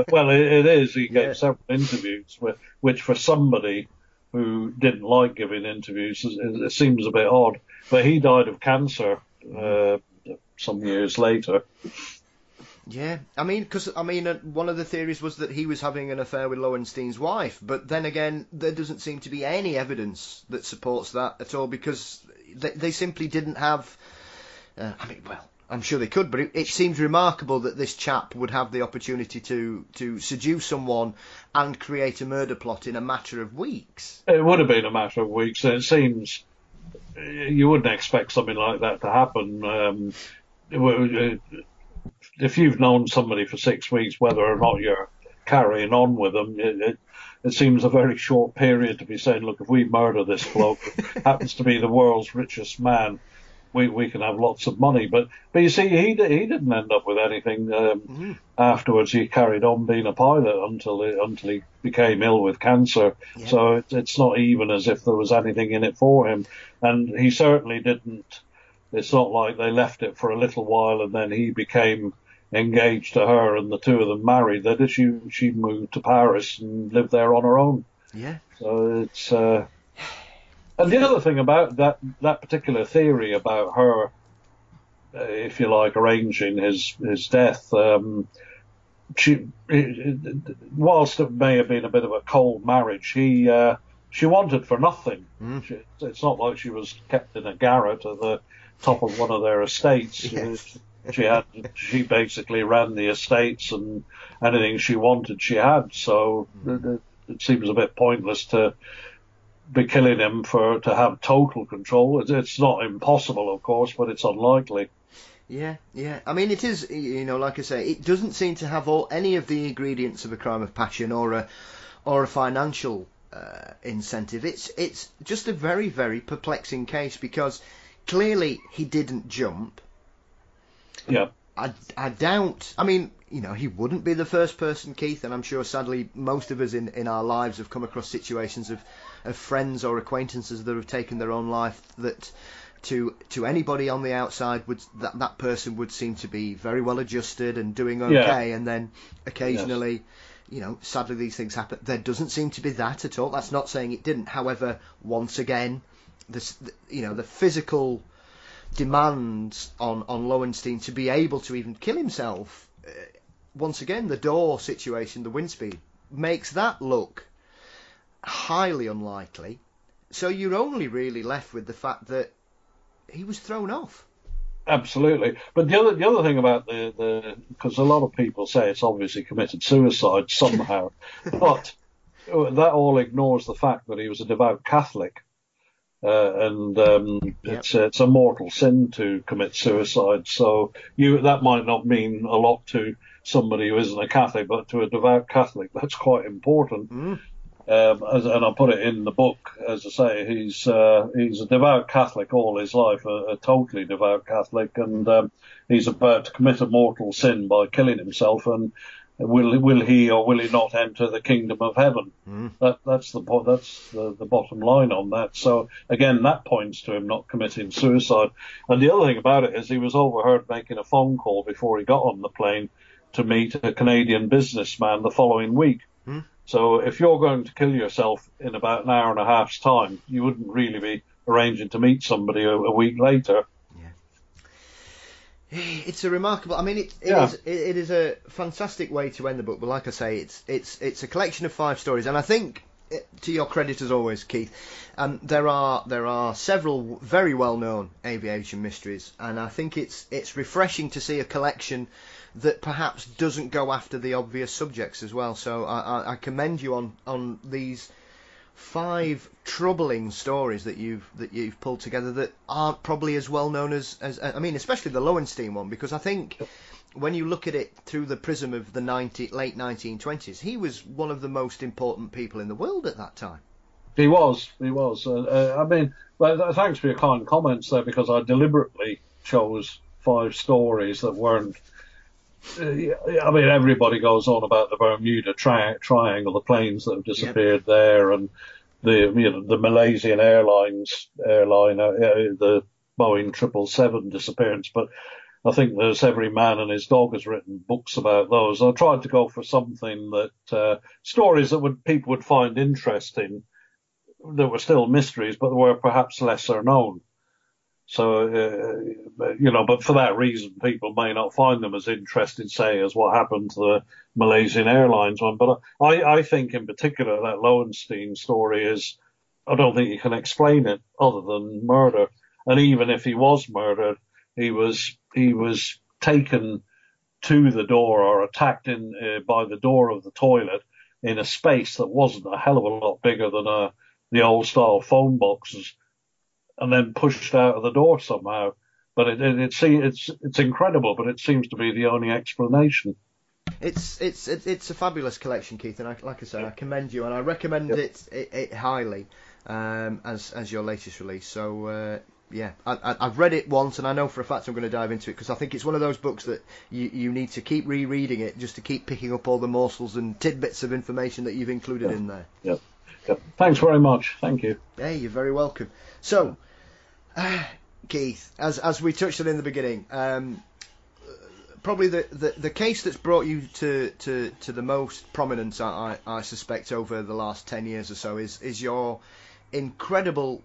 Well, it is. He gave several interviews, which for somebody who didn't like giving interviews, it seems a bit odd. But he died of cancer some years later. Yeah, because one of the theories was that he was having an affair with Lowenstein's wife, but then again, there doesn't seem to be any evidence that supports that at all, because they simply didn't have. I'm sure they could, but it seems remarkable that this chap would have the opportunity to seduce someone and create a murder plot in a matter of weeks. It would have been a matter of weeks. It seems you wouldn't expect something like that to happen. If you've known somebody for 6 weeks, whether or not you're carrying on with them, it seems a very short period to be saying, look, if we murder this bloke, who happens to be the world's richest man, we can have lots of money. But you see, he didn't end up with anything afterwards. He carried on being a pilot until he became ill with cancer. Yeah. So it's not even as if there was anything in it for him. And he certainly didn't. It's not like they left it for a little while and then he became engaged to her and the two of them married. That she moved to Paris and lived there on her own. Yeah. So it's. And the other thing about that particular theory about her, if you like, arranging his death, whilst it may have been a bit of a cold marriage, she wanted for nothing. It's not like she was kept in a garret at the top of one of their estates. Yes. She basically ran the estates, and anything she wanted, she had. So it seems a bit pointless to be killing him to have total control. It's not impossible, of course, but it's unlikely. Yeah. I mean, it is, like I say, it doesn't seem to have any of the ingredients of a crime of passion or a financial incentive. It's just a very, very perplexing case because clearly he didn't jump. Yeah. I doubt. I mean, he wouldn't be the first person, Keith, and I'm sure, sadly, most of us in our lives have come across situations of friends or acquaintances that have taken their own life that to anybody on the outside that person would seem to be very well adjusted and doing okay, and then occasionally, sadly these things happen. There doesn't seem to be that at all. That's not saying it didn't. However, once again, the physical demands on Lowenstein to be able to even kill himself, once again, the door situation, the wind speed, makes that look highly unlikely. So you're only really left with the fact that he was thrown off. Absolutely. But the other thing about because a lot of people say it's obviously committed suicide somehow, but that all ignores the fact that he was a devout Catholic. It's a mortal sin to commit suicide. So that might not mean a lot to somebody who isn't a Catholic, but to a devout Catholic, that's quite important. And I put it in the book, as I say, he's a devout Catholic all his life, a totally devout Catholic, and he's about to commit a mortal sin by killing himself. And will he or will he not enter the kingdom of heaven? That's the bottom line on that. So again, that points to him not committing suicide. And the other thing about it is he was overheard making a phone call before he got on the plane to meet a Canadian businessman the following week. So if you're going to kill yourself in about an hour and a half's time, you wouldn't really be arranging to meet somebody a week later. It's a remarkable. I mean, it is a fantastic way to end the book. But like I say, it's a collection of 5 stories, and I think, to your credit as always, Keith, there are several very well known aviation mysteries, and I think it's refreshing to see a collection that perhaps doesn't go after the obvious subjects as well. So I commend you on these 5 troubling stories that you've pulled together that aren't probably as well known as I mean, especially the Lowenstein one, because I think when you look at it through the prism of the late 1920s, he was one of the most important people in the world at that time. He was. I mean, thanks for your kind comments there, because I deliberately chose 5 stories that weren't. I mean, everybody goes on about the Bermuda Triangle, the planes that have disappeared there, and the Malaysian airline, the Boeing 777 disappearance. But I think there's every man and his dog has written books about those. I tried to go for something that stories that people would find interesting, that were still mysteries, but were perhaps lesser known. So, but for that reason, people may not find them as interesting, say, as what happened to the Malaysian Airlines one. But I think in particular that Lowenstein story I don't think you can explain it other than murder. And even if he was murdered, he was taken to the door or attacked by the door of the toilet in a space that wasn't a hell of a lot bigger than the old style phone boxes, and then pushed out of the door somehow. But it's incredible, but it seems to be the only explanation. It's a fabulous collection, Keith, and like I say, I commend you, and I recommend it highly as your latest release. So yeah, I've read it once, and I know for a fact I'm going to dive into it, because I think it's one of those books that you need to keep rereading it just to keep picking up all the morsels and tidbits of information that you've included in there. Yep. Thanks very much. Thank you. Hey, you're very welcome. So, Keith, as we touched on in the beginning, probably the case that's brought you to the most prominence, I suspect, over the last 10 years or so is your incredible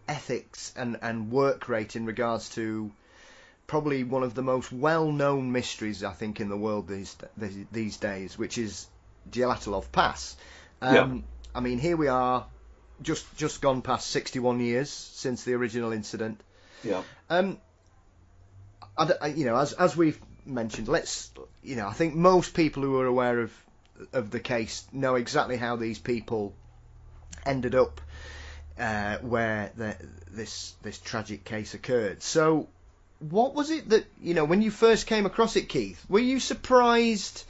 ethics and work rate in regards to probably one of the most well-known mysteries, I think, in the world these days, which is Dyatlov Pass. I mean, here we are, just gone past 61 years since the original incident. Yeah. As we've mentioned, I think most people who are aware of the case know exactly how these people ended up where this tragic case occurred. So, what was it that, when you first came across it, Keith, were you surprised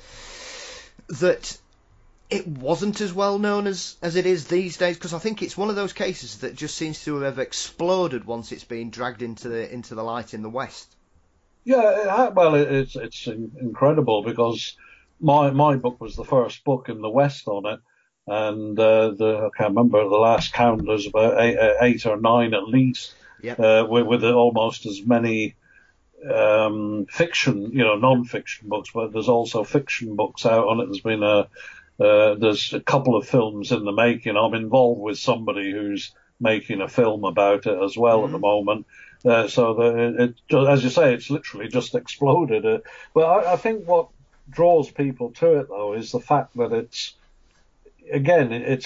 that it wasn't as well known as it is these days? Because I think it's one of those cases that just seems to have exploded once it's been dragged into the light in the West. Yeah, well, it's incredible, because my book was the first book in the West on it, and I can't remember the last count. There's about eight or nine at least, with almost as many fiction, non-fiction books, but there's also fiction books out on it. There's a couple of films in the making. I'm involved with somebody who's making a film about it as well at the moment. So as you say, it's literally just exploded. But I think what draws people to it, though, is the fact that it's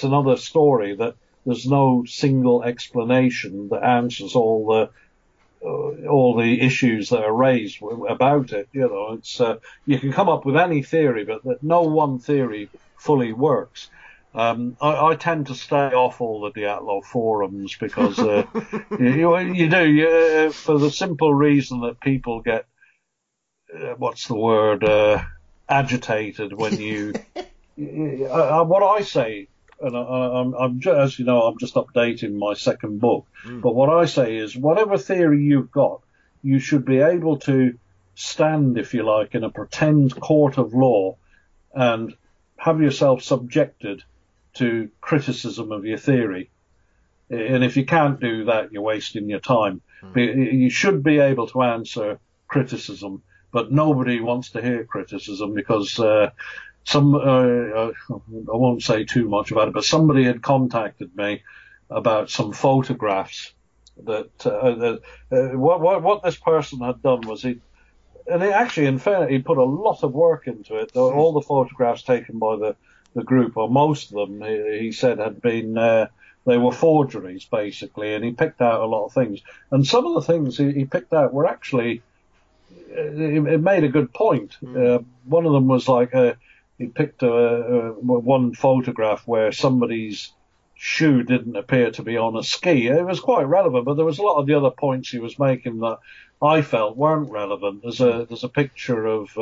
another story, that there's no single explanation that answers all the issues that are raised about it. It's you can come up with any theory, but that no one theory fully works. I tend to stay off all the Dyatlov forums, because you do for the simple reason that people get agitated when you what I say, and I'm just updating my second book. But what I say is, whatever theory you've got, you should be able to stand, if you like, in a pretend court of law and have yourself subjected to criticism of your theory. And if you can't do that, you're wasting your time. You should be able to answer criticism, but nobody wants to hear criticism, because I won't say too much about it, but somebody had contacted me about some photographs that what this person had done was in fairness, he put a lot of work into it. All the photographs taken by the group, or most of them, he said, had been they were forgeries, basically, and he picked out a lot of things. And some of the things he picked out were actually, it made a good point. One of them was like he picked one photograph where somebody's shoe didn't appear to be on a ski. It was quite relevant, but there was a lot of the other points he was making that I felt weren't relevant. There's a picture of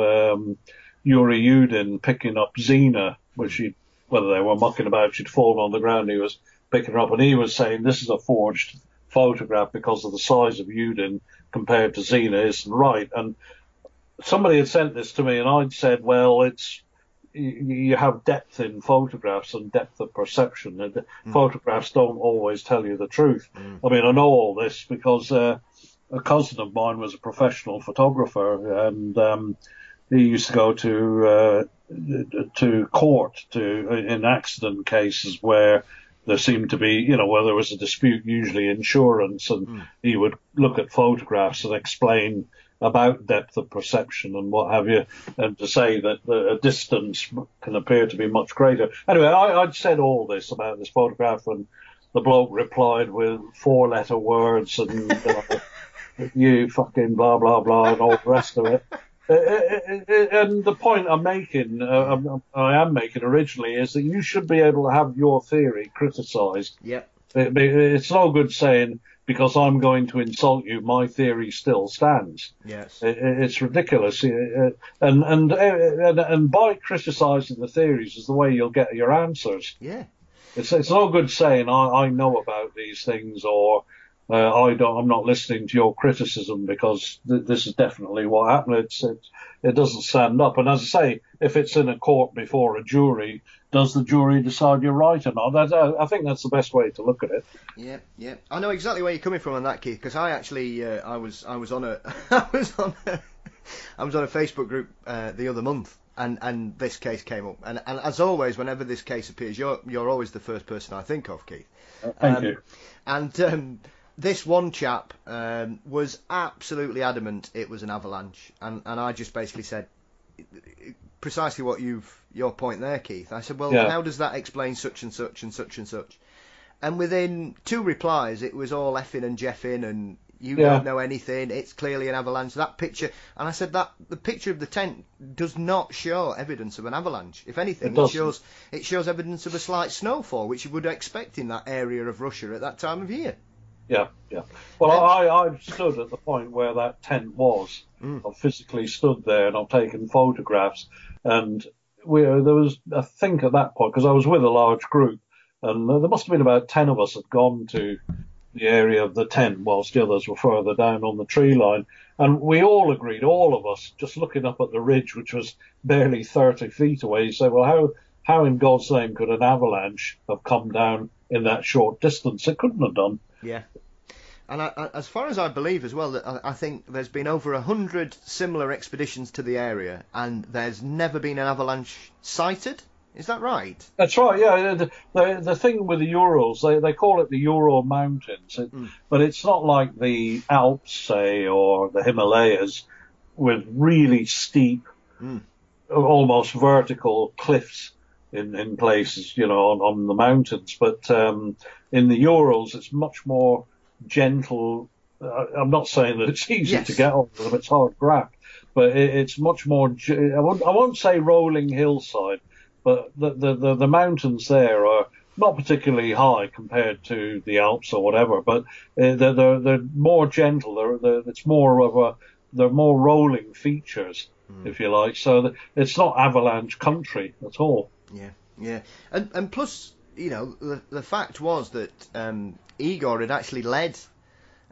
Yuri Yudin picking up Xena, which whether they were mucking about, she'd fallen on the ground, he was picking her up, and he was saying this is a forged photograph because of the size of Yudin compared to Xena isn't right. And somebody had sent this to me, and I'd said, well, you have depth in photographs and depth of perception, and photographs don't always tell you the truth. I mean, I know all this because a cousin of mine was a professional photographer, and he used to go to court in accident cases where there seemed to be, where there was a dispute, usually insurance, and he would look at photographs and explain about depth of perception and what have you, and to say that a distance can appear to be much greater. Anyway, I'd said all this about this photograph, and the bloke replied with 4-letter words, and you fucking blah, blah, blah, and all the rest of it. And the point I'm making, I am making originally, is that you should be able to have your theory criticised. Yep. It's no good saying, because I'm going to insult you, my theory still stands. Yes. It's ridiculous. And by criticising the theories is the way you'll get your answers. Yeah. It's no good saying I know about these things, or I'm not listening to your criticism because this is definitely what happened. It doesn't stand up. And as I say, if it's in a court before a jury, does the jury decide you're right or not? I think that's the best way to look at it. Yeah, yeah. I know exactly where you're coming from on that, Keith, because I actually I was on a I was on a Facebook group the other month, and this case came up, and as always, whenever this case appears, you're always the first person I think of, Keith. Thank you. And this one chap was absolutely adamant it was an avalanche, and I just basically said precisely what your point there, Keith. I said, well, how does that explain such and such and such and such? And within 2 replies, it was all effing and jeffing, and you don't know anything. It's clearly an avalanche. That picture, and I said that the picture of the tent does not show evidence of an avalanche. If anything, it shows evidence of a slight snowfall, which you would expect in that area of Russia at that time of year. Yeah, yeah. Well, I've stood at the point where that tent was. I've physically stood there and I've taken photographs. And there was, I think at that point, because I was with a large group, and there must have been about 10 of us had gone to the area of the tent, whilst the others were further down on the tree line. And we all agreed, all of us, just looking up at the ridge, which was barely 30 feet away, you say, well, how in God's name could an avalanche have come down in that short distance? It couldn't have done. Yeah. And as far as I believe as well, that I think there's been over 100 similar expeditions to the area, and there's never been an avalanche sighted. Is that right? That's right, yeah. The thing with the Urals, they call it the Ural Mountains, but it's not like the Alps, say, or the Himalayas, with really steep, almost vertical cliffs in places, on the mountains. But in the Urals, it's much more gentle. I'm not saying that it's easy to get over them, it's hard graft, but it's much more, I won't say rolling hillside, but the mountains there are not particularly high compared to the Alps or whatever, but they're more gentle. It's more of they're more rolling features, if you like. So it's not avalanche country at all. Yeah, yeah, and plus, the fact was that Igor had actually led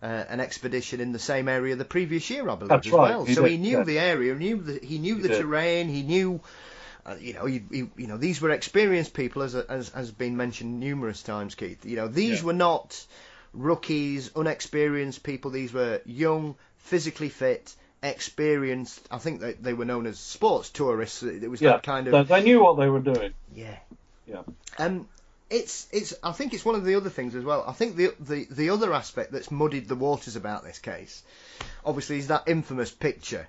an expedition in the same area the previous year, I believe. That's as right. well. So he knew the area, he knew the terrain, he knew. These were experienced people, as has been mentioned numerous times, Keith. These were not rookies, unexperienced people. These were young, physically fit, experienced. I think they were known as sports tourists. It was that kind of. They knew what they were doing. Yeah. Yeah. I think it's one of the other things as well. I think the other aspect that's muddied the waters about this case, obviously, is that infamous picture,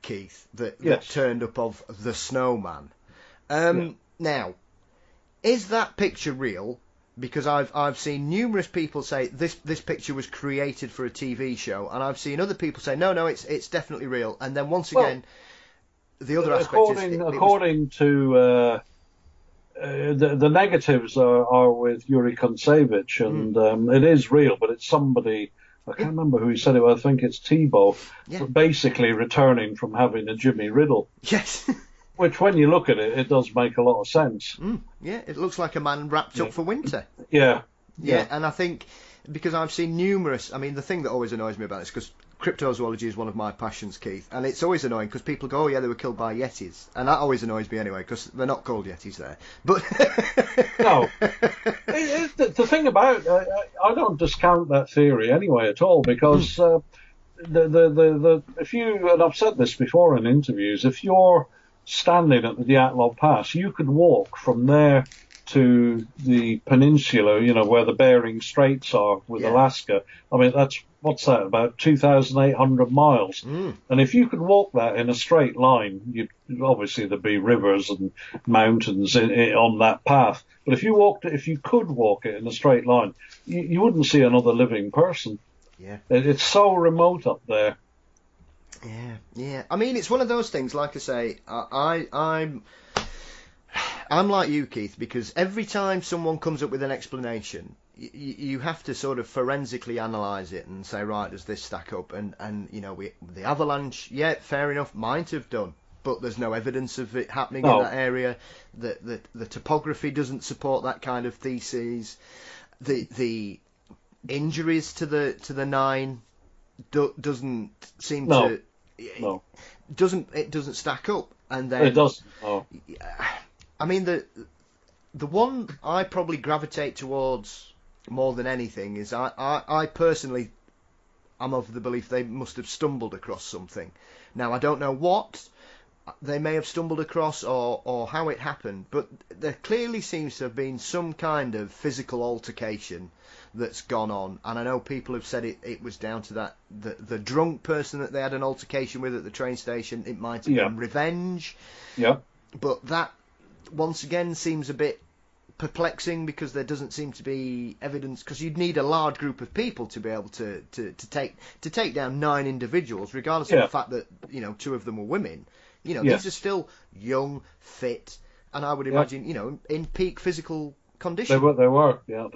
Keith, that turned up of the snowman. Now, is that picture real? Because I've seen numerous people say this picture was created for a TV show, and I've seen other people say no, it's definitely real. And then once again, the other aspect is according to the negatives are with Yuri Kontsevich, and it is real, but it's somebody. I can't remember who he said it. I think it's Tebow, basically returning from having a Jimmy Riddle. Yes. Which, when you look at it, it does make a lot of sense. Yeah, it looks like a man wrapped up for winter. Yeah, and I think, because I've seen numerous. I mean, the thing that always annoys me about this, because cryptozoology is one of my passions, Keith, and it's always annoying because people go, oh yeah, they were killed by Yetis, and that always annoys me anyway, because they're not called Yetis there. But no, the thing about I don't discount that theory anyway at all, because if you, and I've said this before in interviews, if you're standing at the Dyatlov Pass, you could walk from there to the peninsula, where the Bering Straits are with Alaska. I mean, what's that, about 2,800 miles? And if you could walk that in a straight line, obviously there'd be rivers and mountains on that path. But if you could walk it in a straight line, you wouldn't see another living person. Yeah. It's so remote up there. Yeah. I mean, it's one of those things. Like I say, I'm like you, Keith, because every time someone comes up with an explanation, you have to sort of forensically analyse it and say, right, does this stack up? And you know, the avalanche, yeah, fair enough, might have done, but there's no evidence of it happening in that area. The topography doesn't support that kind of thesis. The injuries to the nine doesn't seem to. No. It doesn't stack up, and then it doesn't. No. I mean, the one I probably gravitate towards more than anything is I personally am of the belief they must have stumbled across something. Now, I don't know what they may have stumbled across or how it happened, but there clearly seems to have been some kind of physical altercation that's gone on, and I know people have said it was down to the drunk person that they had an altercation with at the train station. It might have been revenge. Yeah. But that once again seems a bit perplexing because there doesn't seem to be evidence, because you'd need a large group of people to be able to take down 9 individuals, regardless of the fact that, you know, 2 of them were women. You know, these are still young, fit, and I would imagine, you know, in peak physical condition. They were. Yeah.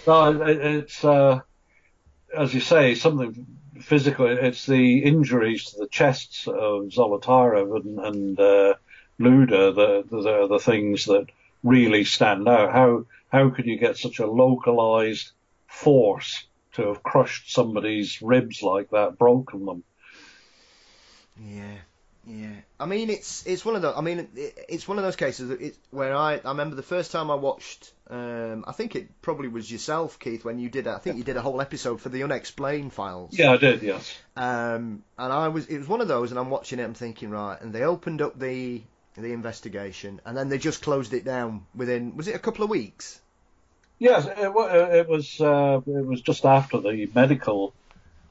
No, it's as you say, something physical. It's the injuries to the chests of Zolotarev and Luda that are the things that really stand out. How could you get such a localized force to have crushed somebody's ribs like that, broken them? Yeah. I mean, it's one of those. I mean, it's one of those cases where I remember the first time I watched. I think it probably was yourself, Keith, when you did. I think you did a whole episode for the Unexplained Files. Yeah, I did. Yes. And it was one of those, and I'm watching it. I'm thinking, right, and they opened up the investigation, and then they just closed it down within. Was it a couple of weeks? Yes, it was just after the medical.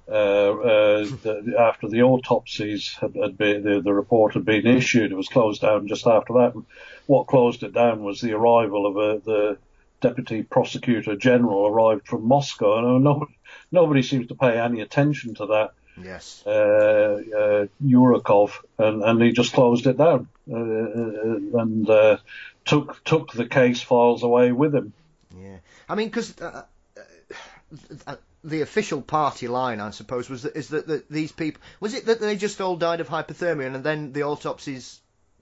After the autopsies had been, the report had been issued, it was closed down just after that. And what closed it down was the arrival of the deputy prosecutor general arrived from Moscow, and nobody seems to pay any attention to that. Yes. Yurikov, and he just closed it down and took the case files away with him. Yeah, I mean, because. The official party line, I suppose, is that these people, was it that they just all died of hypothermia, and then the autopsies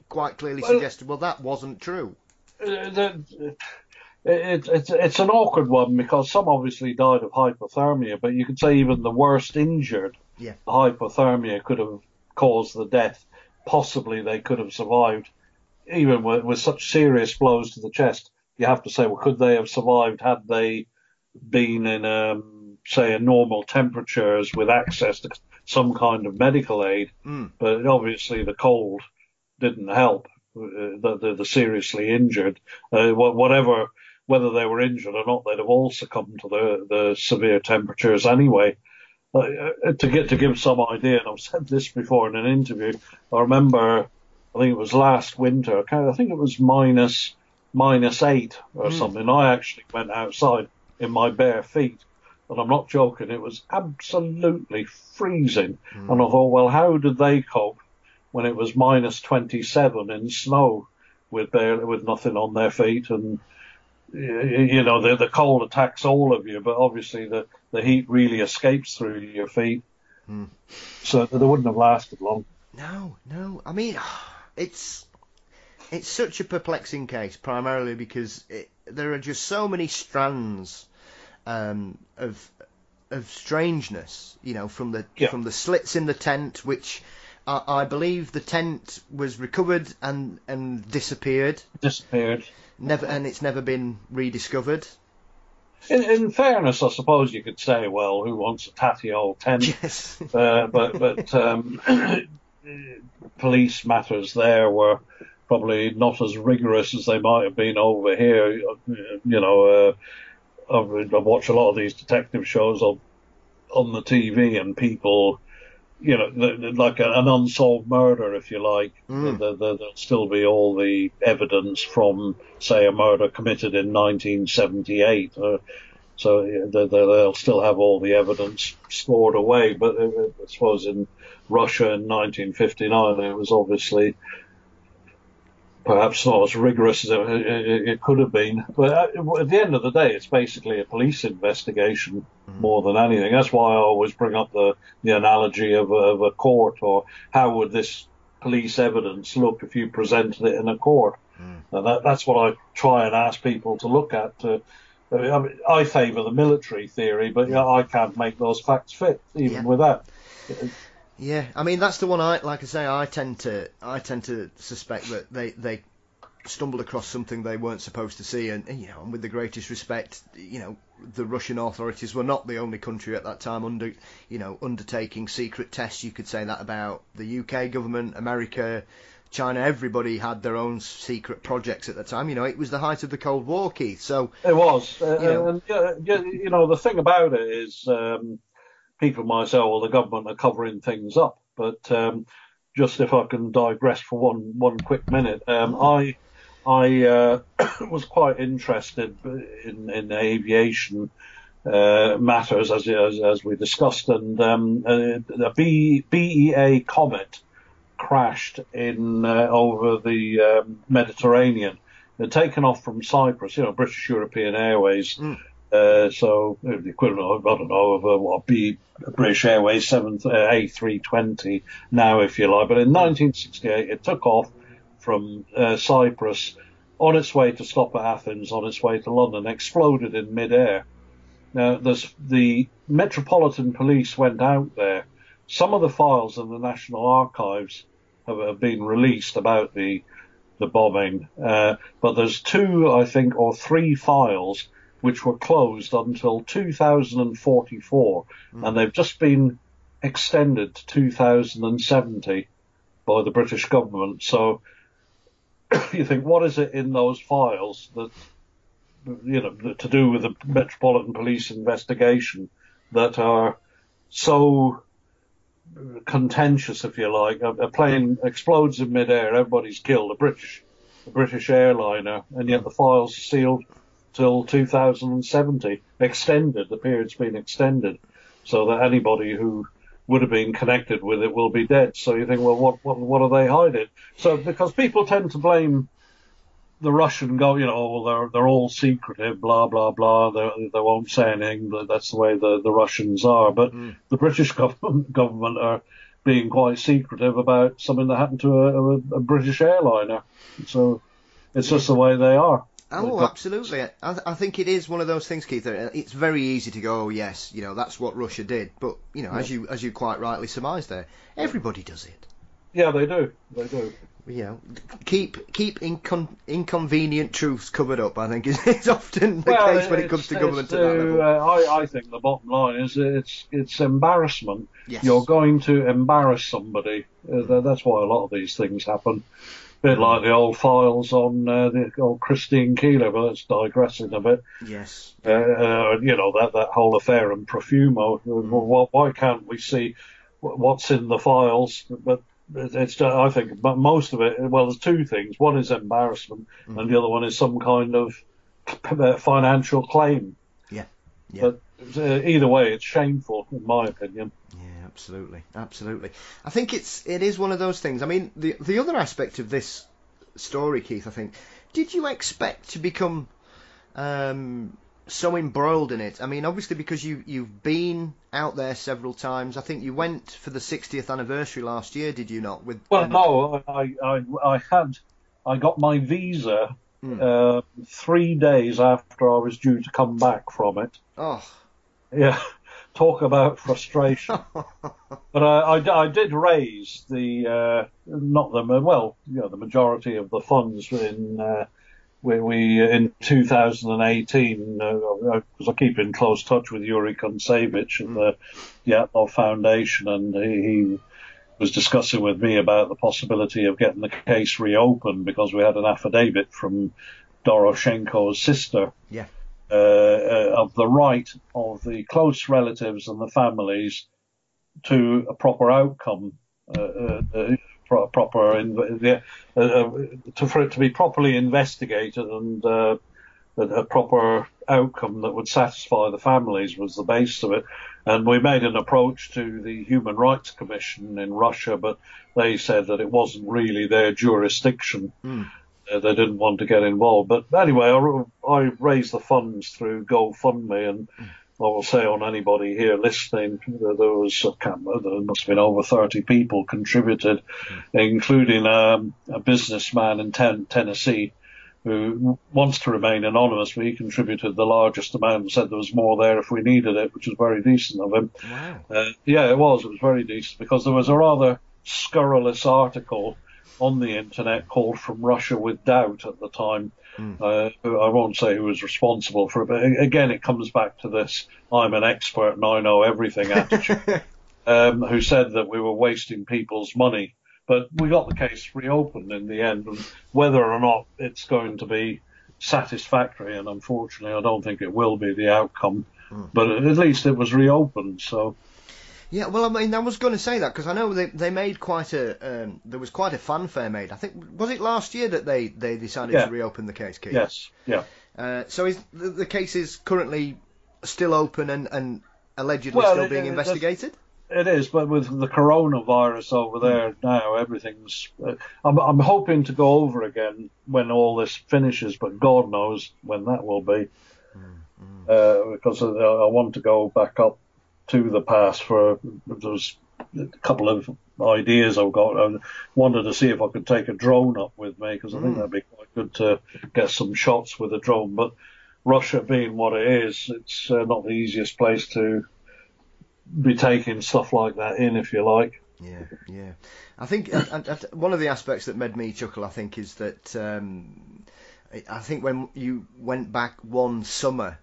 quite clearly suggested, well, that wasn't true. It's an awkward one because some obviously died of hypothermia, but you could say even the worst injured, hypothermia could have caused the death. Possibly they could have survived, even with such serious blows to the chest. You have to say, well, could they have survived had they been in say, normal temperatures with access to some kind of medical aid? But obviously the cold didn't help the seriously injured. Whether they were injured or not, they'd have all succumbed to the severe temperatures anyway. To give some idea, and I've said this before in an interview, I remember, I think it was last winter, I think it was -8 or something. I actually went outside in my bare feet. And I'm not joking, it was absolutely freezing. And I thought, well, how did they cope when it was -27 in snow with nothing on their feet? And, you know, the cold attacks all of you, but obviously the heat really escapes through your feet. So they wouldn't have lasted long. No. I mean, it's such a perplexing case, primarily because there are just so many strands of strangeness, you know, from the slits in the tent, which I believe the tent was recovered and disappeared. Never, and it's never been rediscovered. In fairness, I suppose you could say, well, who wants a tatty old tent? Yes. But police matters there were probably not as rigorous as they might have been over here. You know, I watch a lot of these detective shows on the TV, and people, you know, like an unsolved murder, if you like. There'll still be all the evidence from, say, a murder committed in 1978. So they'll still have all the evidence stored away. But I suppose in Russia in 1959, it was obviously perhaps not as rigorous as it could have been. But at the end of the day, it's basically a police investigation more than anything. That's why I always bring up the analogy of a court, or how would this police evidence look if you presented it in a court. And that's what I try and ask people to look at. I favour the military theory, but I can't make those facts fit even with that. Yeah, I mean that's the one. I tend to suspect that they stumbled across something they weren't supposed to see, and and with the greatest respect, the Russian authorities were not the only country at that time undertaking secret tests. You could say that about the UK government, America, China. Everybody had their own secret projects at the time. It was the height of the Cold War, Keith. So it was, and the thing about it is. People might say, well, the government are covering things up. But just if I can digress for one quick minute, I was quite interested in aviation matters, as we discussed, and the BEA Comet crashed over the Mediterranean. They'd taken off from Cyprus, British European Airways. So the equivalent of, I don't know, of what be British Airways A320 now, if you like. But in 1968, it took off from Cyprus on its way to stop at Athens, on its way to London, exploded in midair. Now, the Metropolitan Police went out there. Some of the files in the National Archives have been released about the bombing, but there's 2, I think, or 3 files which were closed until 2044, and they've just been extended to 2070 by the British government. So you think, what is it in those files that, to do with the Metropolitan Police investigation that are so contentious, if you like? A plane explodes in midair, everybody's killed, a British airliner, and yet the files are sealed till 2070, extended. The period's been extended so that anybody who would have been connected with it will be dead. So you think, well, what are they hiding? So because people tend to blame the Russian they're all secretive, blah blah blah. They won't say anything. That's the way the Russians are. But the British government are being quite secretive about something that happened to a British airliner. So it's just the way they are. Oh, absolutely. I think it is one of those things, Keith. It's very easy to go, oh, yes, that's what Russia did. But, as you quite rightly surmised there, everybody does it. Yeah, they do. They do. Keep inconvenient truths covered up, I think, is often the case when it comes to government at that level. I think the bottom line is it's embarrassment. Yes. You're going to embarrass somebody. That's why a lot of these things happen. Bit like the old files on the old Christine Keeler, but that's digressing a bit. Yes. That whole affair in Profumo. Well, why can't we see what's in the files? But it's I think most of it. Well, there's 2 things. One is embarrassment, and the other one is some kind of financial claim. Yeah. But either way, it's shameful, in my opinion. Yeah, absolutely. I think it is one of those things. I mean, the other aspect of this story, Keith, I think, did you expect to become so embroiled in it? I mean, obviously because you've been out there several times. I think you went for the 60th anniversary last year, did you not? No, I got my visa 3 days after I was due to come back from it. Oh. Yeah. Talk about frustration. But I did raise the majority of the funds in 2018, because I keep in close touch with Yuri Kontsevich at the Dyatlov Foundation, and he was discussing with me about the possibility of getting the case reopened because we had an affidavit from Doroshenko's sister. Yeah. Of the right of the close relatives and the families to a proper outcome, for it to be properly investigated and a proper outcome that would satisfy the families was the basis of it. And we made an approach to the Human Rights Commission in Russia, but they said that it wasn't really their jurisdiction. They didn't want to get involved. But anyway, I raised the funds through GoFundMe, and I will say on anybody here listening, there must have been over 30 people contributed, including a businessman in Tennessee who wants to remain anonymous, but he contributed the largest amount and said there was more there if we needed it, which was very decent of him. Wow. Yeah, it was very decent, because there was a rather scurrilous article on the internet called From Russia with Doubt at the time. I won't say who was responsible for it, but again, it comes back to this I'm an expert and I know everything attitude, who said that we were wasting people's money. But we got the case reopened in the end, and whether or not it's going to be satisfactory, and unfortunately I don't think it will be the outcome, but at least it was reopened, so... Yeah, well, I mean, I was going to say that, because I know they made quite a... there was quite a fanfare made. I think, was it last year that they decided to reopen the case, Keith? Yes, yeah. So is the case is currently still open and allegedly still being investigated? It is, but with the coronavirus over there now, everything's... I'm hoping to go over again when all this finishes, but God knows when that will be. Because I want to go back up to the pass there's a couple of ideas I've got. I wanted to see if I could take a drone up with me, because I think that'd be quite good to get some shots with a drone. But Russia being what it is, it's not the easiest place to be taking stuff like that in, if you like. Yeah. I think one of the aspects that made me chuckle, I think, is that I think when you went back one summer,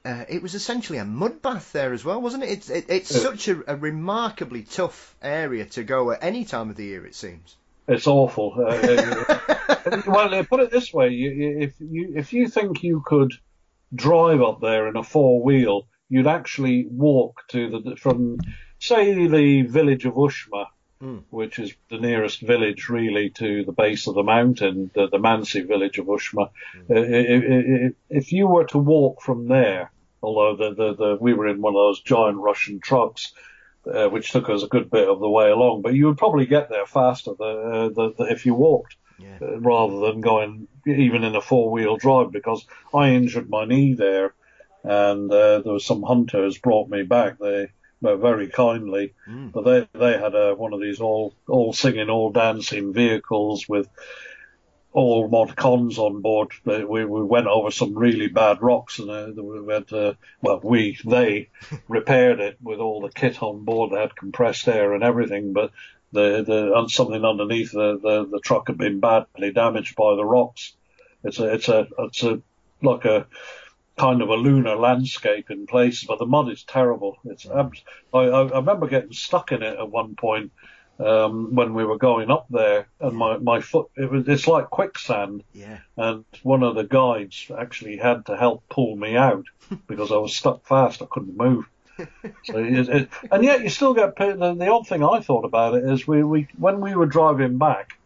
it was essentially a mud bath there as well, wasn't it? It's such a remarkably tough area to go at any time of the year, it seems. It's awful. Well, put it this way: if you think you could drive up there in a four-wheel, you'd actually walk from, say, the village of Ushma, which is the nearest village really to the base of the mountain, the Mansi village of Ushma. If you were to walk from there, although we were in one of those giant Russian trucks, which took us a good bit of the way along, but you would probably get there faster if you walked, rather than going even in a four-wheel drive, because I injured my knee there, and there was some hunters brought me back. They were very kindly, but they had one of these all singing, all dancing vehicles with all mod cons on board. We went over some really bad rocks, and we had they repaired it with all the kit on board. They had compressed air and everything, but something underneath the truck had been badly damaged by the rocks. It's like a kind of a lunar landscape in places, but the mud is terrible. I remember getting stuck in it at one point. When we were going up there, and my foot, it's like quicksand. Yeah. And one of the guides actually had to help pull me out because I was stuck fast. I couldn't move. So and yet you still get paid. The odd thing I thought about it is when we were driving back,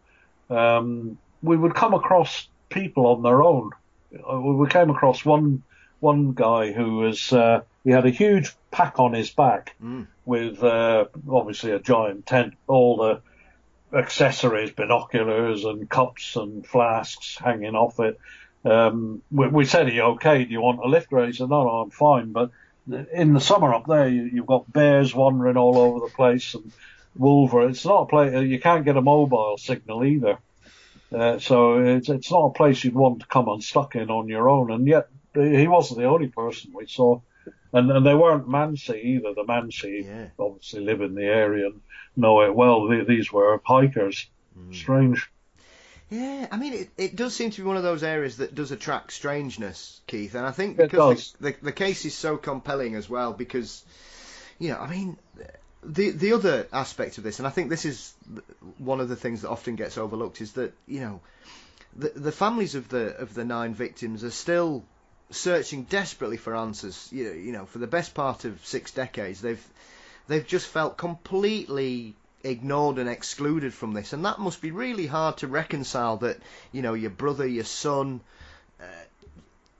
we would come across people on their own. We came across one guy who was he had a huge pack on his back with obviously a giant tent, all the accessories, binoculars and cups and flasks hanging off it. We said, "Are you okay? Do you want a lift?" He said, "No, I'm fine." But in the summer up there, you've got bears wandering all over the place and wolverine. It's not a place you can't get a mobile signal either. So it's not a place you'd want to come unstuck in on your own. And yet he wasn't the only person we saw. And they weren't Mansi either. The Mansi obviously live in the area and know it well. These were hikers. Strange. Yeah, I mean, it does seem to be one of those areas that does attract strangeness, Keith. And I think because the case is so compelling as well, because, I mean, the other aspect of this, and I think this is one of the things that often gets overlooked, is that, the families of the 9 victims are still searching desperately for answers. For the best part of 6 decades, they've just felt completely ignored and excluded from this, and that must be really hard to reconcile. That your brother, your son,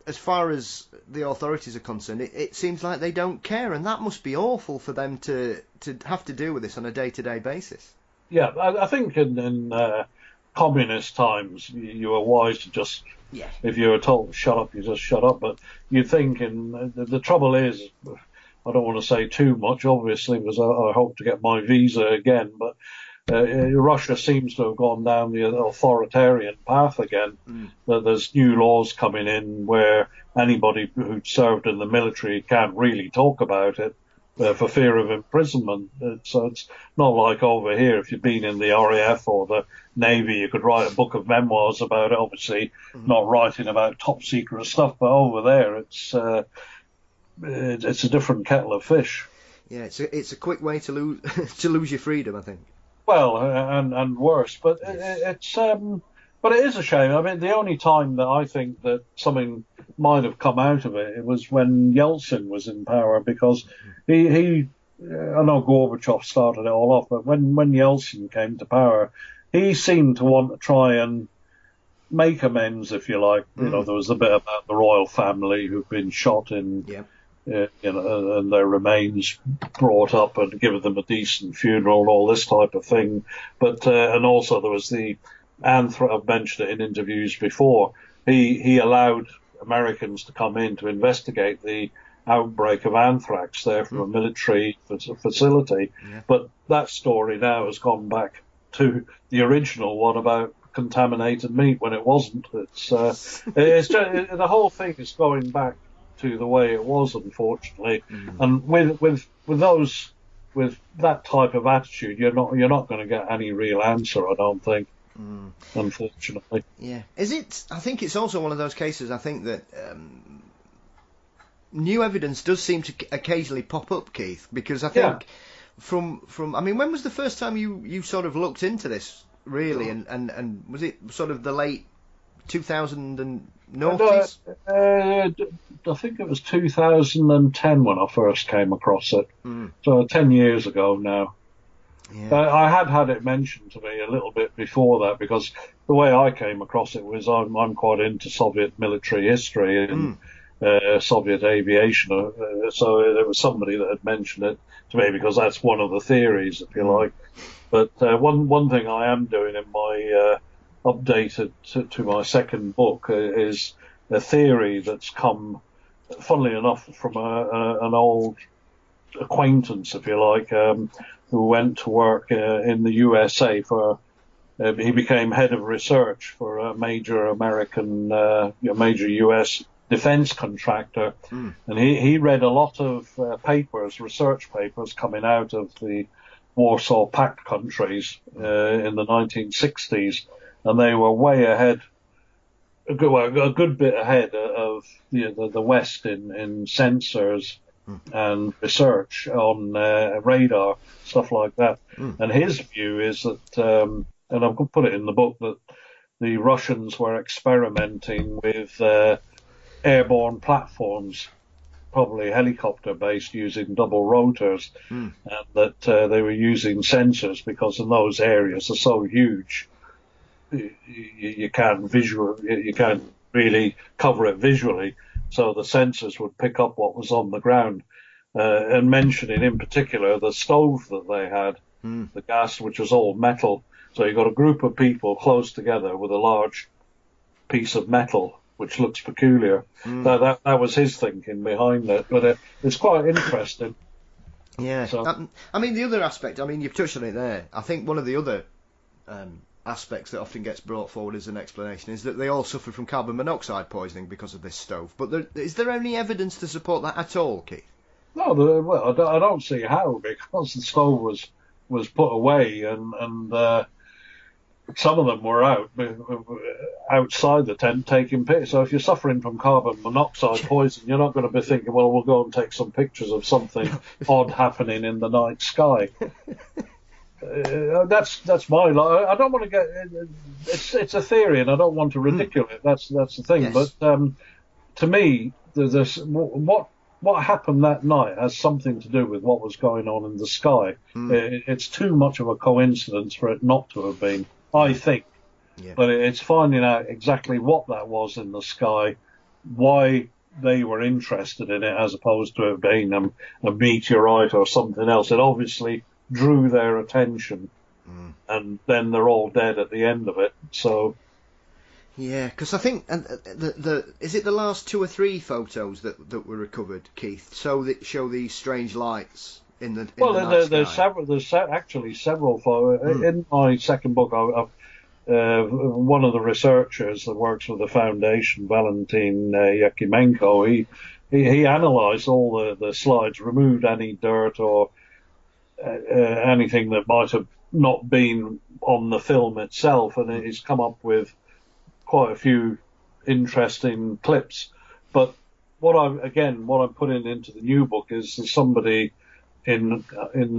as far as the authorities are concerned, it seems like they don't care, and that must be awful for them to have to deal with this on a day-to-day basis. Yeah, I think in communist times, you were wise to just, if you were told to shut up, you just shut up. But you think, the trouble is, I don't want to say too much, obviously, because I hope to get my visa again, but Russia seems to have gone down the authoritarian path again. There's new laws coming in where anybody who'd served in the military can't really talk about it for fear of imprisonment. So it's not like over here, if you've been in the RAF or the Navy, you could write a book of memoirs about it, obviously not writing about top secret stuff, but over there it's a different kettle of fish. Yeah, it's a quick way to lose to lose your freedom, I think. Well, and worse, but but it is a shame. I mean, the only time that I think that something might have come out of it was when Yeltsin was in power, because he I know Gorbachev started it all off, but when Yeltsin came to power, he seemed to want to try and make amends, if you like. You know, there was a bit about the royal family who've been shot in. And their remains brought up and given them a decent funeral and all this type of thing. But and also there was the anthrax. I've mentioned it in interviews before. He allowed Americans to come in to investigate the outbreak of anthrax there from a military facility. But that story now has gone back to the original one about contaminated meat when it wasn't. It's just, the whole thing is going back to the way it was, unfortunately. And with that type of attitude, you're not going to get any real answer, I don't think. Unfortunately. Yeah. I think it's also one of those cases, I think, that new evidence does seem to occasionally pop up, Keith, because I think from I mean, when was the first time you sort of looked into this, really, and was it sort of the late 2000 and noughties? I think it was 2010 when I first came across it. So 10 years ago now. I had it mentioned to me a little bit before that, because the way I came across it was I'm quite into Soviet military history and Soviet aviation. So there was somebody that had mentioned it to me, because that's one of the theories, if you like. But one thing I am doing in my updated to my second book is a theory that's come, funnily enough, from an old acquaintance, if you like, who went to work in the USA he became head of research for a major American, major US defense contractor. And he read a lot of research papers coming out of the Warsaw Pact countries in the 1960s. And they were way ahead, a good bit ahead of the West in sensors and research on radar, stuff like that. And his view is that, and I'm going to put it in the book, that the Russians were experimenting with airborne platforms, probably helicopter-based, using double rotors, and that they were using sensors because in those areas are so huge. You can't really cover it visually, so the sensors would pick up what was on the ground. And mentioning in particular the stove that they had, the gas, which was all metal. So you got a group of people close together with a large piece of metal, which looks peculiar. That was his thinking behind it, but it's quite interesting. Yeah. So. I mean, the other aspect, I mean, you've touched on it there. I think one of the other aspects that often gets brought forward as an explanation is that they all suffer from carbon monoxide poisoning because of this stove. But is there any evidence to support that at all, Keith? No, well, I don't see how, because the stove was put away and some of them were outside the tent taking pictures. So if you're suffering from carbon monoxide poison, you're not going to be thinking, well, we'll go and take some pictures of something odd happening in the night sky. That's my life. I don't want to get. It's a theory, and I don't want to ridicule it. That's the thing. Yes. But to me, there's what happened that night has something to do with what was going on in the sky. It's too much of a coincidence for it not to have been, I think. But it's finding out exactly what that was in the sky why they were interested in it as opposed to it being a meteorite or something else. It obviously drew their attention, and then they're all dead at the end of it. So. Yeah, because I think is it the last 2 or 3 photos that were recovered, Keith? So that show these strange lights in the there's several. There's actually several photos in my second book. One of the researchers that works with the foundation, Valentin Yakimenko, he analysed all the slides, removed any dirt or anything that might have not been on the film itself, and he's come up with quite a few interesting clips. But what I'm putting into the new book is there's somebody in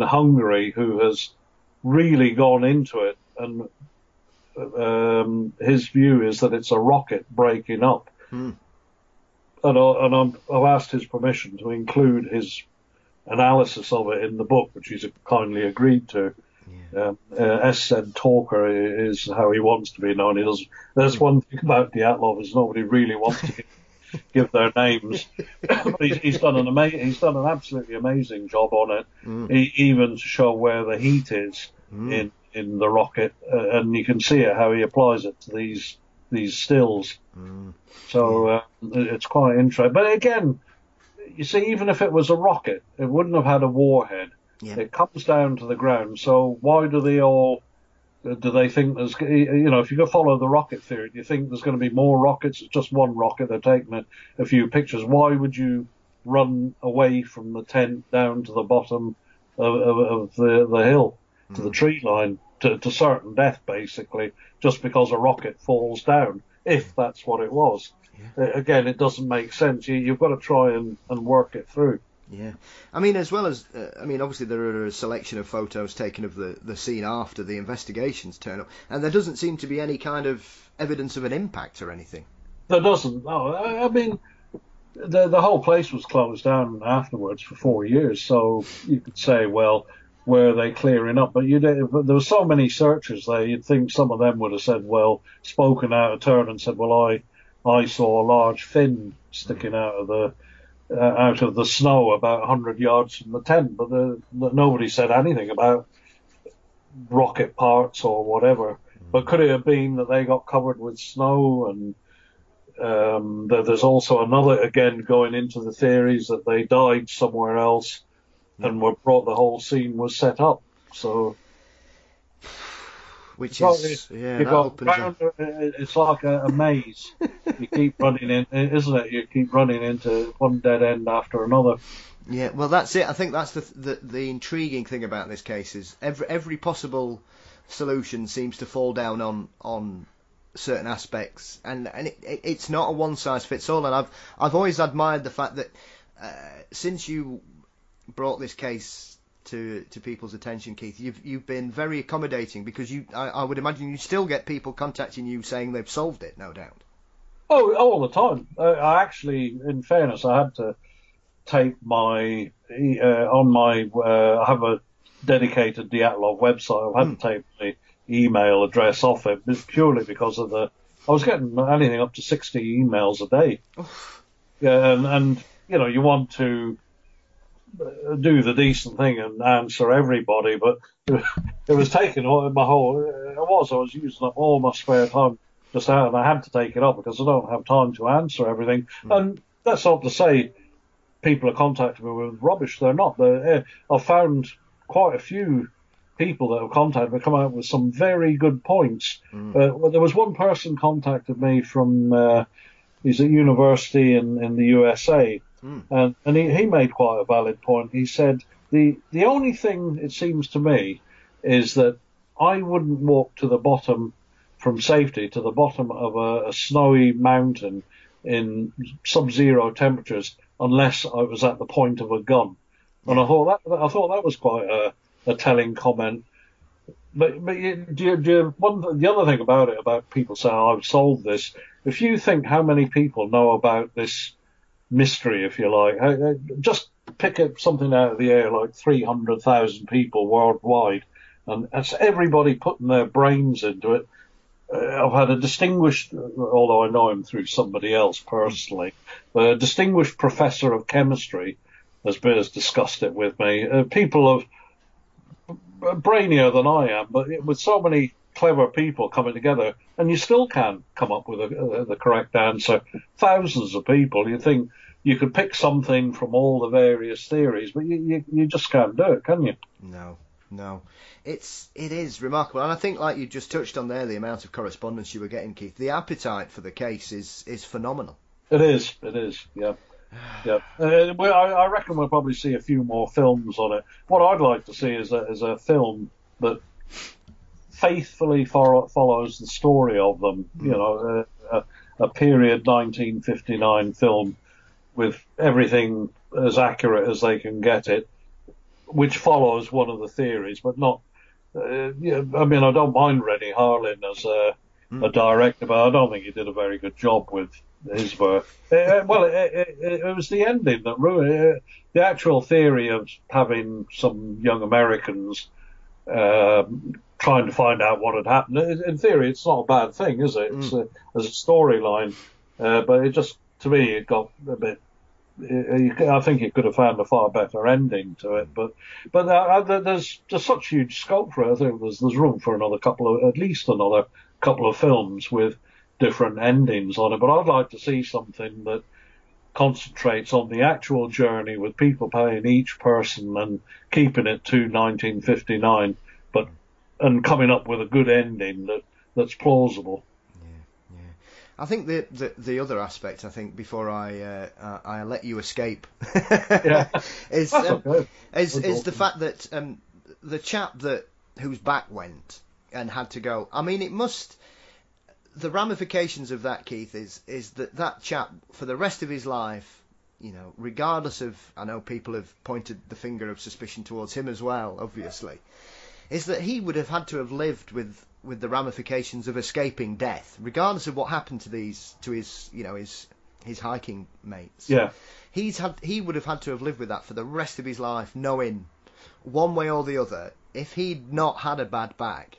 Hungary who has really gone into it, and his view is that it's a rocket breaking up. And I've asked his permission to include his analysis of it in the book, which he's kindly agreed to. S.Z. Talker is how he wants to be known. There's one thing about Dyatlov is nobody really wants to give their names. But he's done an absolutely amazing job on it, even to show where the heat is in the rocket, and you can see it how he applies it to these stills. So it's quite interesting. But again, you see, even if it was a rocket, it wouldn't have had a warhead. Yeah. It comes down to the ground. So why do they think there's, if you go follow the rocket theory, do you think there's going to be more rockets? It's just one rocket. They're taking a few pictures. Why would you run away from the tent down to the bottom of the hill, to the tree line, to certain death, basically, just because a rocket falls down, if that's what it was? Yeah. Again, it doesn't make sense. You've got to try and work it through. Yeah, I mean, as well as, obviously there are a selection of photos taken of the scene after the investigations turn up, and there doesn't seem to be any kind of evidence of an impact or anything. There doesn't. No, I mean, the whole place was closed down afterwards for 4 years, so you could say, well, were they clearing up? But there were so many searchers there, you'd think some of them would have said, spoken out of turn and said, I saw a large fin sticking out of the snow about 100 yards from the tent, but nobody said anything about rocket parts or whatever. But could it have been that they got covered with snow? And there's also another, again, going into the theories that they died somewhere else and were brought, the whole scene was set up. So, which is, it's like a maze. You keep running in, isn't it? You keep running into one dead end after another. Yeah, well, that's it. I think that's the intriguing thing about this case is every possible solution seems to fall down on certain aspects, and it's not a one size fits all. And I've always admired the fact that since you brought this case to people's attention, Keith, you've been very accommodating, because I would imagine you still get people contacting you saying they've solved it, no doubt. Oh, all the time. I actually, in fairness, I had to take my I have a dedicated Dyatlov website. I had to take the email address off it purely because of I was getting anything up to 60 emails a day. Yeah, and you want to do the decent thing and answer everybody, but it was taking my whole. I was using up all my spare time just out, and I had to take it up because I don't have time to answer everything. And that's not to say people are contacting me with rubbish. They're not. I've found quite a few people that have contacted me come out with some very good points. Well, there was one person contacted me from. He's at university in the USA. And he made quite a valid point. He said, the only thing, it seems to me, is that I wouldn't walk to the bottom, from safety, to the bottom of a snowy mountain in sub-zero temperatures unless I was at the point of a gun. And I thought that was quite a telling comment. But the other thing about it, about people saying, I've solved this, if you think how many people know about this mystery, if you like, just pick up something out of the air like 300,000 people worldwide, and that's everybody putting their brains into it. I've had a distinguished, although I know him through somebody else personally, but a distinguished professor of chemistry has discussed it with me. People of brainier than I am, but with so many clever people coming together, and you still can't come up with the correct answer. Thousands of people, you think you could pick something from all the various theories, but you just can't do it, can you? No. It is remarkable, and I think, like you just touched on there, the amount of correspondence you were getting, Keith, the appetite for the case is phenomenal. It is, yeah. Yeah, I reckon we'll probably see a few more films on it. What I'd like to see is a film that faithfully follows the story of them. You know, a period 1959 film with everything as accurate as they can get it, which follows one of the theories, but not. I mean, I don't mind Rennie Harlin as a director, but I don't think he did a very good job with his work. It was the ending that ruined it. The actual theory of having some young Americans trying to find out what had happened. In theory, it's not a bad thing, is it? It's as a storyline, but it just, to me, it got a bit. I think you could have found a far better ending to it, but there's such huge scope for it. I think there's room for at least another couple of films with different endings on it. But I'd like to see something that concentrates on the actual journey with people playing each person and keeping it to 1959, and coming up with a good ending that's plausible. I think the other aspect, I think, before I let you escape, is the fact that the chap whose back went and had to go. I mean, the ramifications of that, Keith, is that chap for the rest of his life, you know, regardless of, I know people have pointed the finger of suspicion towards him as well, obviously, is that he would have had to have lived with the ramifications of escaping death, regardless of what happened to his hiking mates. Yeah, he would have had to have lived with that for the rest of his life, knowing one way or the other, if he'd not had a bad back,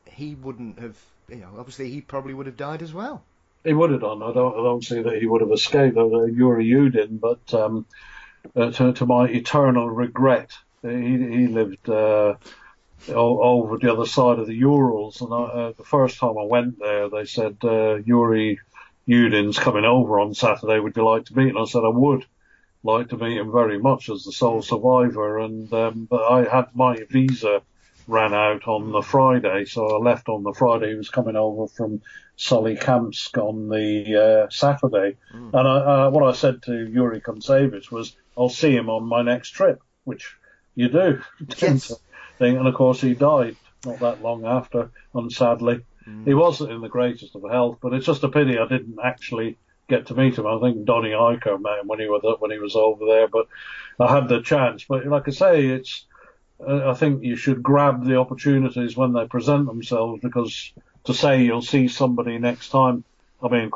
he wouldn't have. You know, obviously, he probably would have died as well. He would have done. I don't see that he would have escaped. Yuri Yudin, but to my eternal regret, he lived over the other side of the Urals, and the first time I went there, they said Yuri Yudin's coming over on Saturday. Would you like to meet? And I said I would like to meet him very much as the sole survivor, and but I had my visa ran out on the Friday, so I left on the Friday. He was coming over from Solikamsk on the Saturday. And what I said to Yuri Kontsevich was, I'll see him on my next trip, which you do. Yes. And of course he died not that long after, sadly. He wasn't in the greatest of health, but it's just a pity I didn't actually get to meet him. I think Donnie Iker met him when he was over there, but I had the chance. But like I say, I think you should grab the opportunities when they present themselves, because to say you'll see somebody next time, I mean,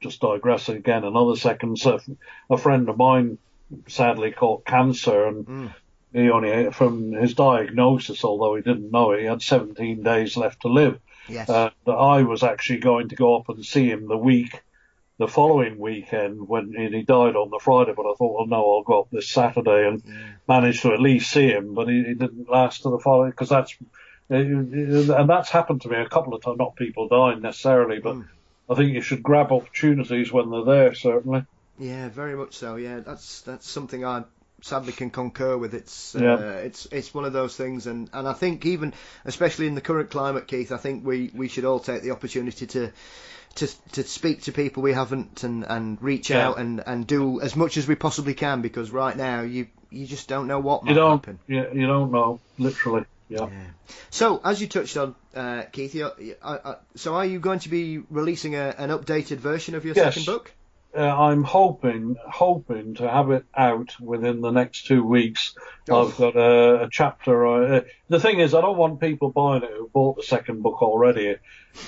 just digress again another second. So a friend of mine sadly caught cancer, and he only, from his diagnosis, although he didn't know it, he had 17 days left to live. Yes. I was actually going to go up and see him the following weekend when he died on the Friday, but I thought, well, no, I'll go up this Saturday, and managed to at least see him, but he didn't last to the following, because that's happened to me a couple of times, not people dying necessarily, but I think you should grab opportunities when they're there, certainly. Yeah, very much so, yeah, that's something I sadly can concur with. It's one of those things, and I think even, especially in the current climate, Keith, I think we should all take the opportunity to speak to people we haven't, and reach out and do as much as we possibly can, because right now you just don't know what might happen. Yeah, you don't know, literally. Yeah. So, as you touched on, Keith, so are you going to be releasing an updated version of your second book? I'm hoping to have it out within the next 2 weeks. I've got a chapter. The thing is, I don't want people buying it who bought the second book already.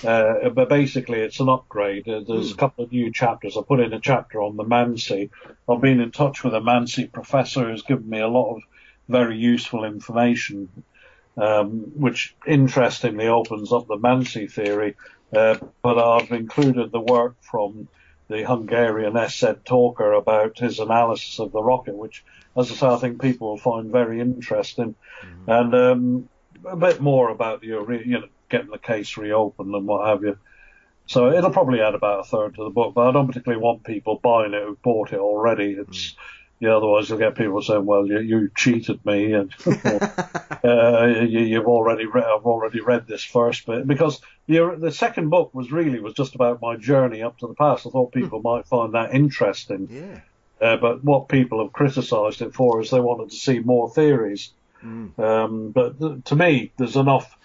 But basically, it's an upgrade. There's a couple of new chapters. I put in a chapter on the Mansi. I've been in touch with a Mansi professor who's given me a lot of very useful information, which interestingly opens up the Mansi theory. but I've included the work from the Hungarian SZ Talker about his analysis of the rocket, which, as I say, I think people will find very interesting, and a bit more about getting the case reopened and what have you. So it'll probably add about a third to the book, but I don't particularly want people buying it who've bought it already. It's otherwise you'll get people saying, "Well, you cheated me," and I've already read this first bit, because the second book was just about my journey up to the pass. I thought people might find that interesting. Yeah. But what people have criticised it for is they wanted to see more theories. But to me, there's enough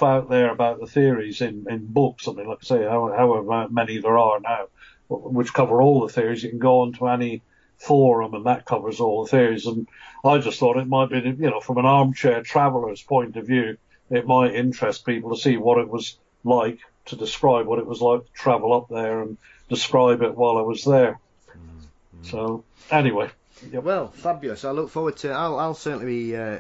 out there about the theories in books. I mean, like I say, however many there are now, which cover all the theories. You can go onto any forum and that covers all the theories. And I just thought it might be, from an armchair traveller's point of view, it might interest people to see what it was like, to describe what it was like to travel up there and describe it while I was there. So anyway. Yep. Well, fabulous. I look forward to. I'll certainly be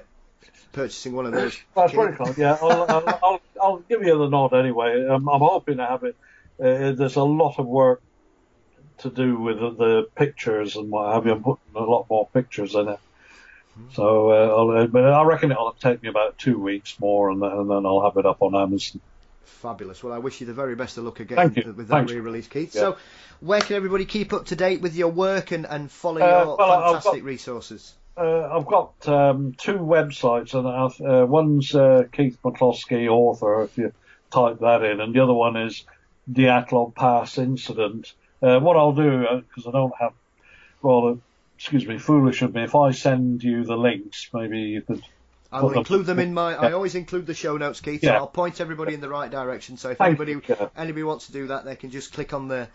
purchasing one of those. That's very kind. Yeah, I'll give you the nod anyway. I'm hoping to have it. There's a lot of work to do with the pictures and what have you. I'm putting a lot more pictures in it. So but I reckon it'll take me about 2 weeks more, and then I'll have it up on Amazon. Fabulous. Well, I wish you the very best of luck again with that re-release, Keith. Yeah. So, where can everybody keep up to date with your work and follow your fantastic resources? I've got 2 websites, and one's Keith McCloskey, author, if you type that in, and the other one is Dyatlov Pass Incident. What I'll do, because I don't have, foolish of me, if I send you the links, maybe you could... I will include them in my. I always include the show notes, Keith. So I'll point everybody in the right direction. So if anybody wants to do that, they can just click on the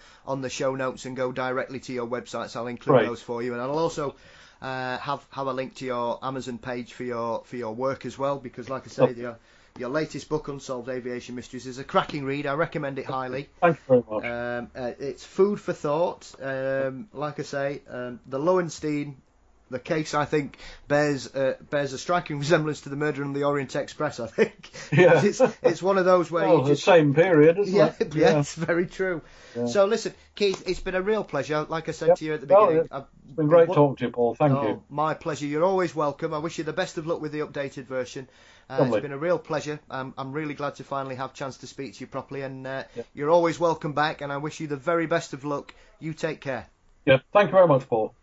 show notes and go directly to your website. So I'll include those for you, and I'll also have a link to your Amazon page for your work as well. Because, like I say, your latest book, Unsolved Aviation Mysteries, is a cracking read. I recommend it highly. Thank you very much. It's food for thought. Like I say, the Lowenstein. The case, I think, bears a striking resemblance to the murder on the Orient Express, I think. Yeah. It's one of those where you just... the same period, isn't it? Yeah, it's very true. Yeah. So, listen, Keith, it's been a real pleasure. Like I said to you at the beginning... It's been great talking to you, Paul. Thank you. My pleasure. You're always welcome. I wish you the best of luck with the updated version. It's been a real pleasure. I'm really glad to finally have a chance to speak to you properly, and you're always welcome back, and I wish you the very best of luck. You take care. Yeah, thank you very much, Paul.